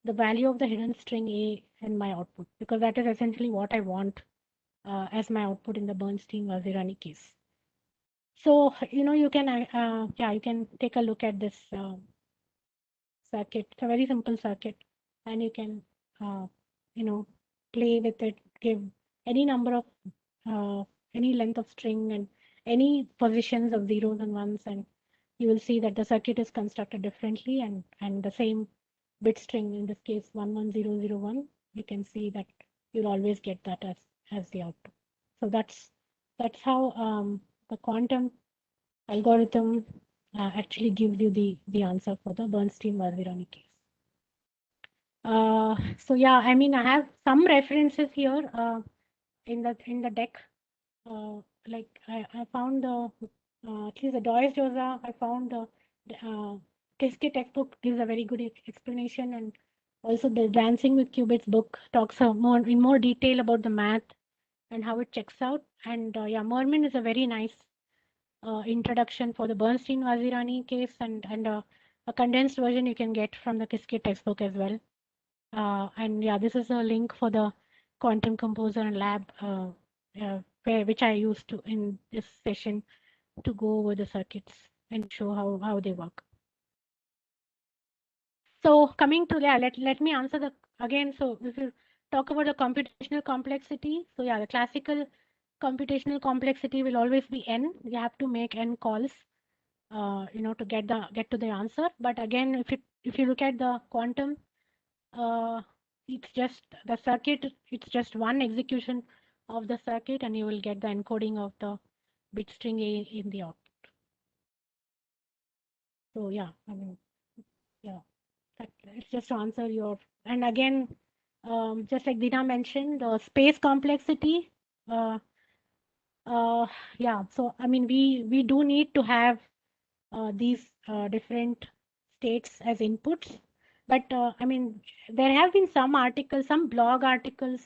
the value of the hidden string A in my output, because that is essentially what I want as my output in the Bernstein-Vazirani case. So, you know, you can, you can take a look at this circuit. It's a very simple circuit, and you can, you know, play with it, give any number of, any length of string and any positions of zeros and ones, and you will see that the circuit is constructed differently, and the same bit string, in this case 11001, you can see that you'll always get that as the output. So that's how the quantum algorithm actually gives you the answer for the Bernstein-Vazirani case. So yeah, I mean, I have some references here in the deck. Like I found at least the Dois-Josa, I found the Qiskit textbook gives a very good explanation, and also the Dancing with Qubits book talks in more detail about the math and how it checks out. And yeah, Mermin is a very nice introduction for the Bernstein-Vazirani case, and a condensed version you can get from the Qiskit textbook as well. And yeah, this is a link for the Quantum Composer and Lab, which I used to in this session to go over the circuits and show how they work. So coming to, yeah, let me answer the again. So if you talk about the computational complexity, so yeah, the classical computational complexity will always be n. You have to make n calls, you know, to get to the answer. But again, if you look at the quantum, it's just the circuit. It's just one execution of the circuit, and you will get the encoding of the bit string A in the output. So yeah, I mean, yeah, it's just to answer your, and again, just like Dina mentioned, the space complexity. Yeah, so I mean, we do need to have these different states as inputs. But I mean, there have been some articles, some blog articles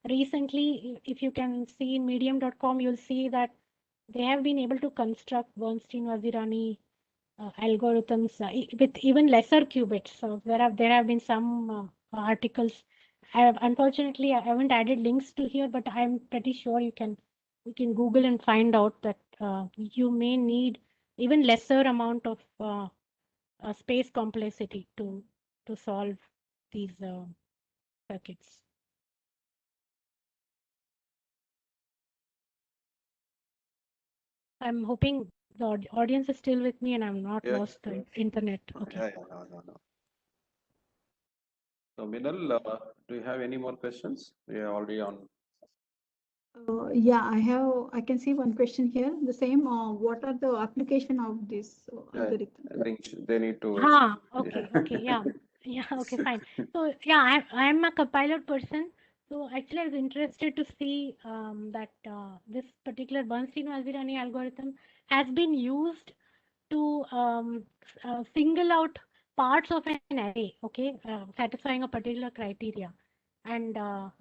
recently. If you can see in medium.com, you'll see that they have been able to construct Bernstein-Vazirani algorithms with even lesser qubits. So there have been some articles. Unfortunately, I haven't added links to here, but I'm pretty sure you can Google and find out that you may need even lesser amount of space complexity to solve these circuits. I'm hoping the audience is still with me and I'm not
Yeah,
lost the internet. Okay.
No. So, Minal, do you have any more questions? We are already on.
Yeah, I can see one question here. The same, what are the application of this algorithm?
I think they need to.
Okay, yeah, okay, fine. So yeah, I'm a compiler person. So actually, I was interested to see that this particular Bernstein-Vazirani algorithm has been used to single out parts of an array, okay, satisfying a particular criteria. And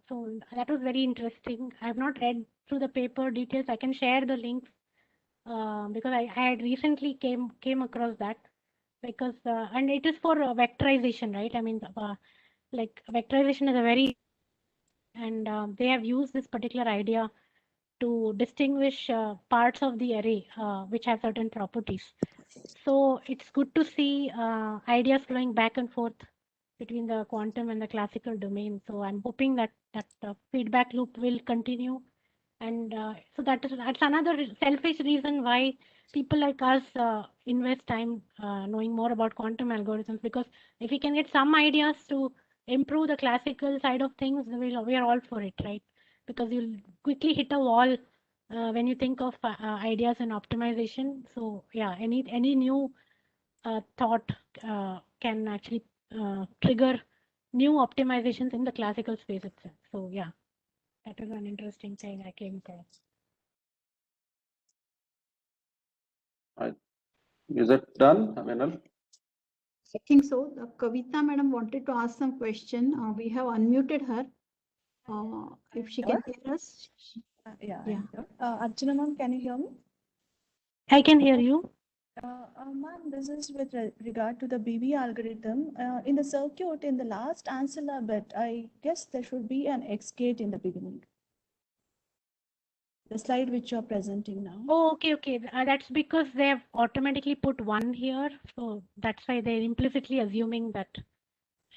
so that was very interesting. I have not read through the paper details. I can share the links because I had recently came across that. Because and it is for vectorization, right? I mean, like vectorization is a very, and they have used this particular idea to distinguish parts of the array which have certain properties. So it's good to see ideas flowing back and forth between the quantum and the classical domain. So I'm hoping that feedback loop will continue. And so that's another selfish reason why people like us invest time knowing more about quantum algorithms, because if we can get some ideas to improve the classical side of things, we are all for it, right? Because you'll quickly hit a wall when you think of ideas in optimization. So yeah, any new thought can actually trigger new optimizations in the classical space itself. So yeah, that is an interesting thing I came across.
Is it done, Minal?
I think so. Kavita madam wanted to ask some question. We have unmuted her. If she can hear us.
Yeah.
Yeah.
Archana ma'am, can you hear me?
I can hear you.
Ma'am, this is with regard to the BB algorithm. In the circuit, in the last ancilla bit, I guess there should be an X gate in the beginning. The slide which you're presenting now.
Oh, okay. That's because they have automatically put 1 here. So that's why they're implicitly assuming that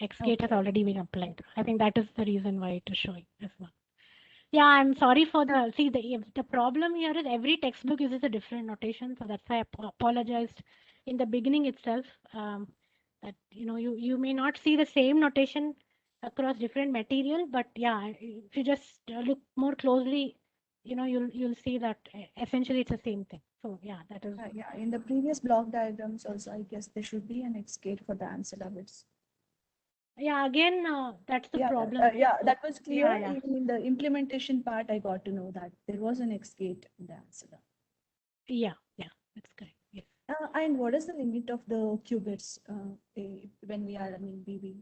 X gate has already been applied. I think that is the reason why it is showing as well. Yeah, I'm sorry for the problem here is every textbook uses a different notation. So that's why I apologized in the beginning itself. That you may not see the same notation across different material, but yeah, if you just look more closely, you'll see that essentially it's the same thing. So yeah, that is.
Yeah, in the previous block diagrams also, I guess there should be an X gate for the ancilla bits.
Yeah, again, that's the problem.
Yeah, that was clear.
Yeah.
Even in the implementation part, I got to know that there was an X gate in the ancilla.
Yeah, that's correct. Yes.
And what is the limit of the qubits when we are running BB?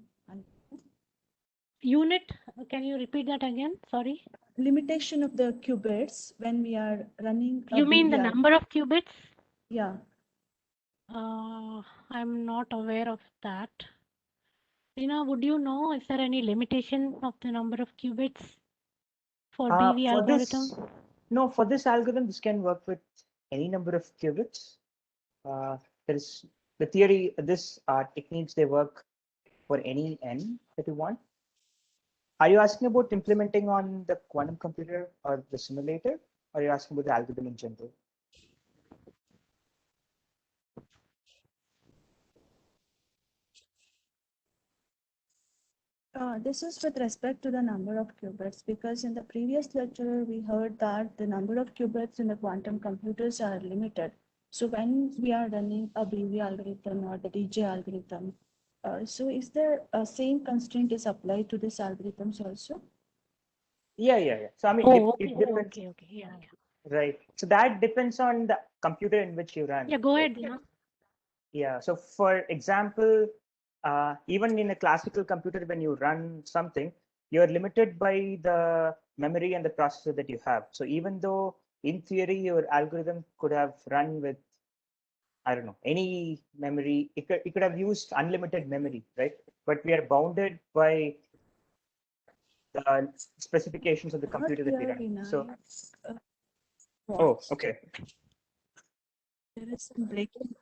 Unit, can you repeat that again? Sorry.
Limitation of the qubits when we are running.
You mean the number of qubits?
Yeah.
I'm not aware of that. Rina, would you know, is there any limitation of the number of qubits for BV algorithm?
No, for this algorithm, this can work with any number of qubits. There is the theory, this techniques, they work for any n that you want. Are you asking about implementing on the quantum computer or the simulator? Or are you asking about the algorithm in general?
This is with respect to the number of qubits, because in the previous lecture, we heard that the number of qubits in the quantum computers are limited. So when we are running a BV algorithm or the DJ algorithm, so is there a same constraint is applied to these algorithms also?
Yeah. So I mean, it depends.
Okay. Yeah.
Right. So that depends on the computer in which you run.
Yeah, go ahead, Dina.
Yeah. So for example, even in a classical computer, when you run something, you're limited by the memory and the processor that you have. So even though in theory your algorithm could have run with, I don't know, any memory, it could have used unlimited memory, right? But we are bounded by the specifications of the
Not
computer that we
here,
run.
Vinay.
So,
Uh,
oh, okay.
There is some breaking.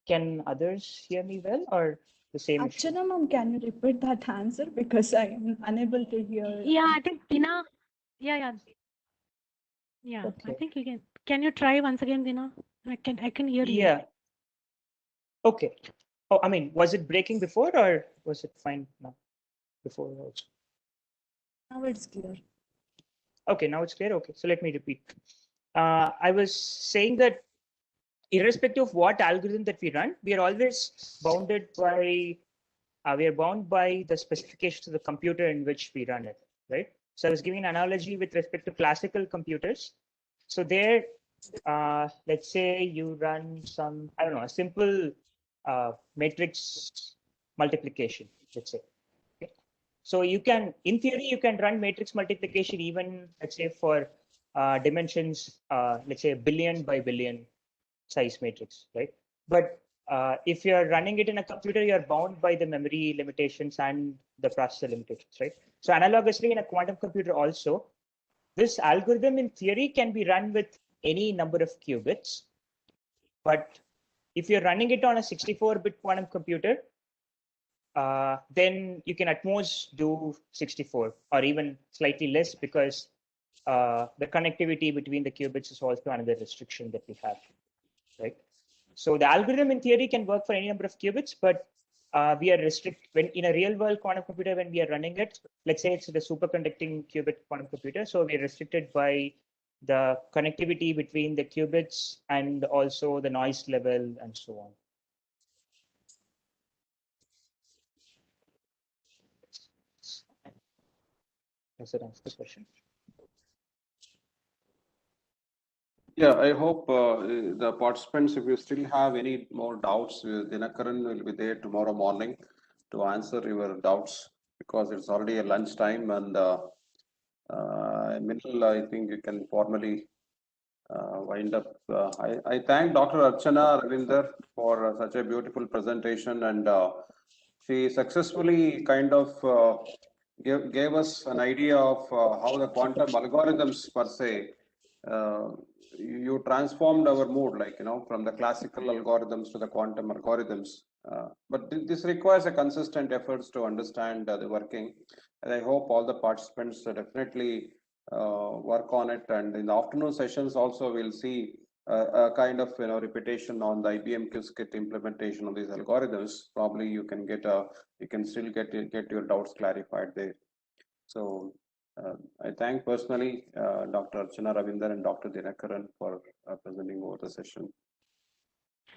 Can others hear me well or the same issue?
Archana ma'am, can you repeat that answer because I am unable to hear.
Yeah, I think Dina. Yeah. I
Okay.
think you can. Can you try once again, Dina? I can hear you.
Yeah. Okay. Oh, I mean, was it breaking before or was it fine now? Before also.
Now it's clear.
Okay, now it's clear. Okay, so let me repeat. I was saying that irrespective of what algorithm that we run, we are always bounded by we are bound by the specifications of the computer in which we run it, right? So I was giving an analogy with respect to classical computers. So there, let's say you run some, I don't know, a simple matrix multiplication, let's say. Okay. So you can, in theory, you can run matrix multiplication even, let's say, for dimensions, let's say, billion by billion size matrix, right? But if you're running it in a computer, you're bound by the memory limitations and the processor limitations, right? So analogously, in a quantum computer also, this algorithm in theory can be run with any number of qubits. But if you're running it on a 64-bit quantum computer, then you can at most do 64 or even slightly less because the connectivity between the qubits is also another restriction that we have, right? So the algorithm in theory can work for any number of qubits, but we are restricted when in a real world quantum computer, when we are running it, let's say it's the superconducting qubit quantum computer. So we are restricted by the connectivity between the qubits and also the noise level and so on. Does that answer the question?
Yeah, I hope the participants, if you still have any more doubts, Dinakaran will be there tomorrow morning to answer your doubts because it's already a lunch time and Minal, I think you can formally wind up. I thank Dr. Archana Ravinder for such a beautiful presentation and she successfully kind of gave us an idea of how the quantum algorithms per se uh, you transformed our mood, like, you know, from the classical algorithms to the quantum algorithms. But this requires a consistent efforts to understand the working. And I hope all the participants definitely work on it. And in the afternoon sessions also, we'll see a kind of, you know, repetition on the IBM Qiskit implementation of these algorithms. Probably you can you can still get your doubts clarified there. So I thank personally Dr. Archana Ravinder and Dr. Dinakaran for presenting over the session.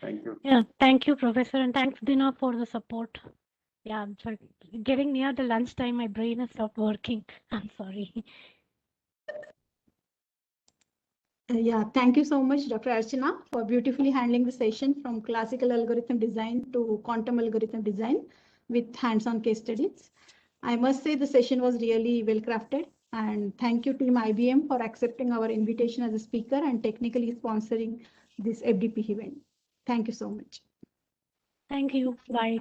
Thank you.
Yeah, thank you, Professor, and thanks, Dina, for the support. Yeah, I'm sorry. Getting near the lunchtime, my brain has stopped working. I'm sorry.
Yeah, thank you so much, Dr. Archana, for beautifully handling the session from classical algorithm design to quantum algorithm design with hands-on case studies. I must say the session was really well crafted, and thank you team IBM for accepting our invitation as a speaker and technically sponsoring this FDP event. Thank you so much.
Thank you. Bye.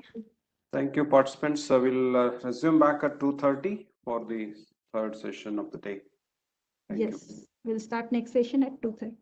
Thank you, participants. We'll resume back at 2:30 for the third session of the day. Thank you.
Yes, we'll start next session at 2:30.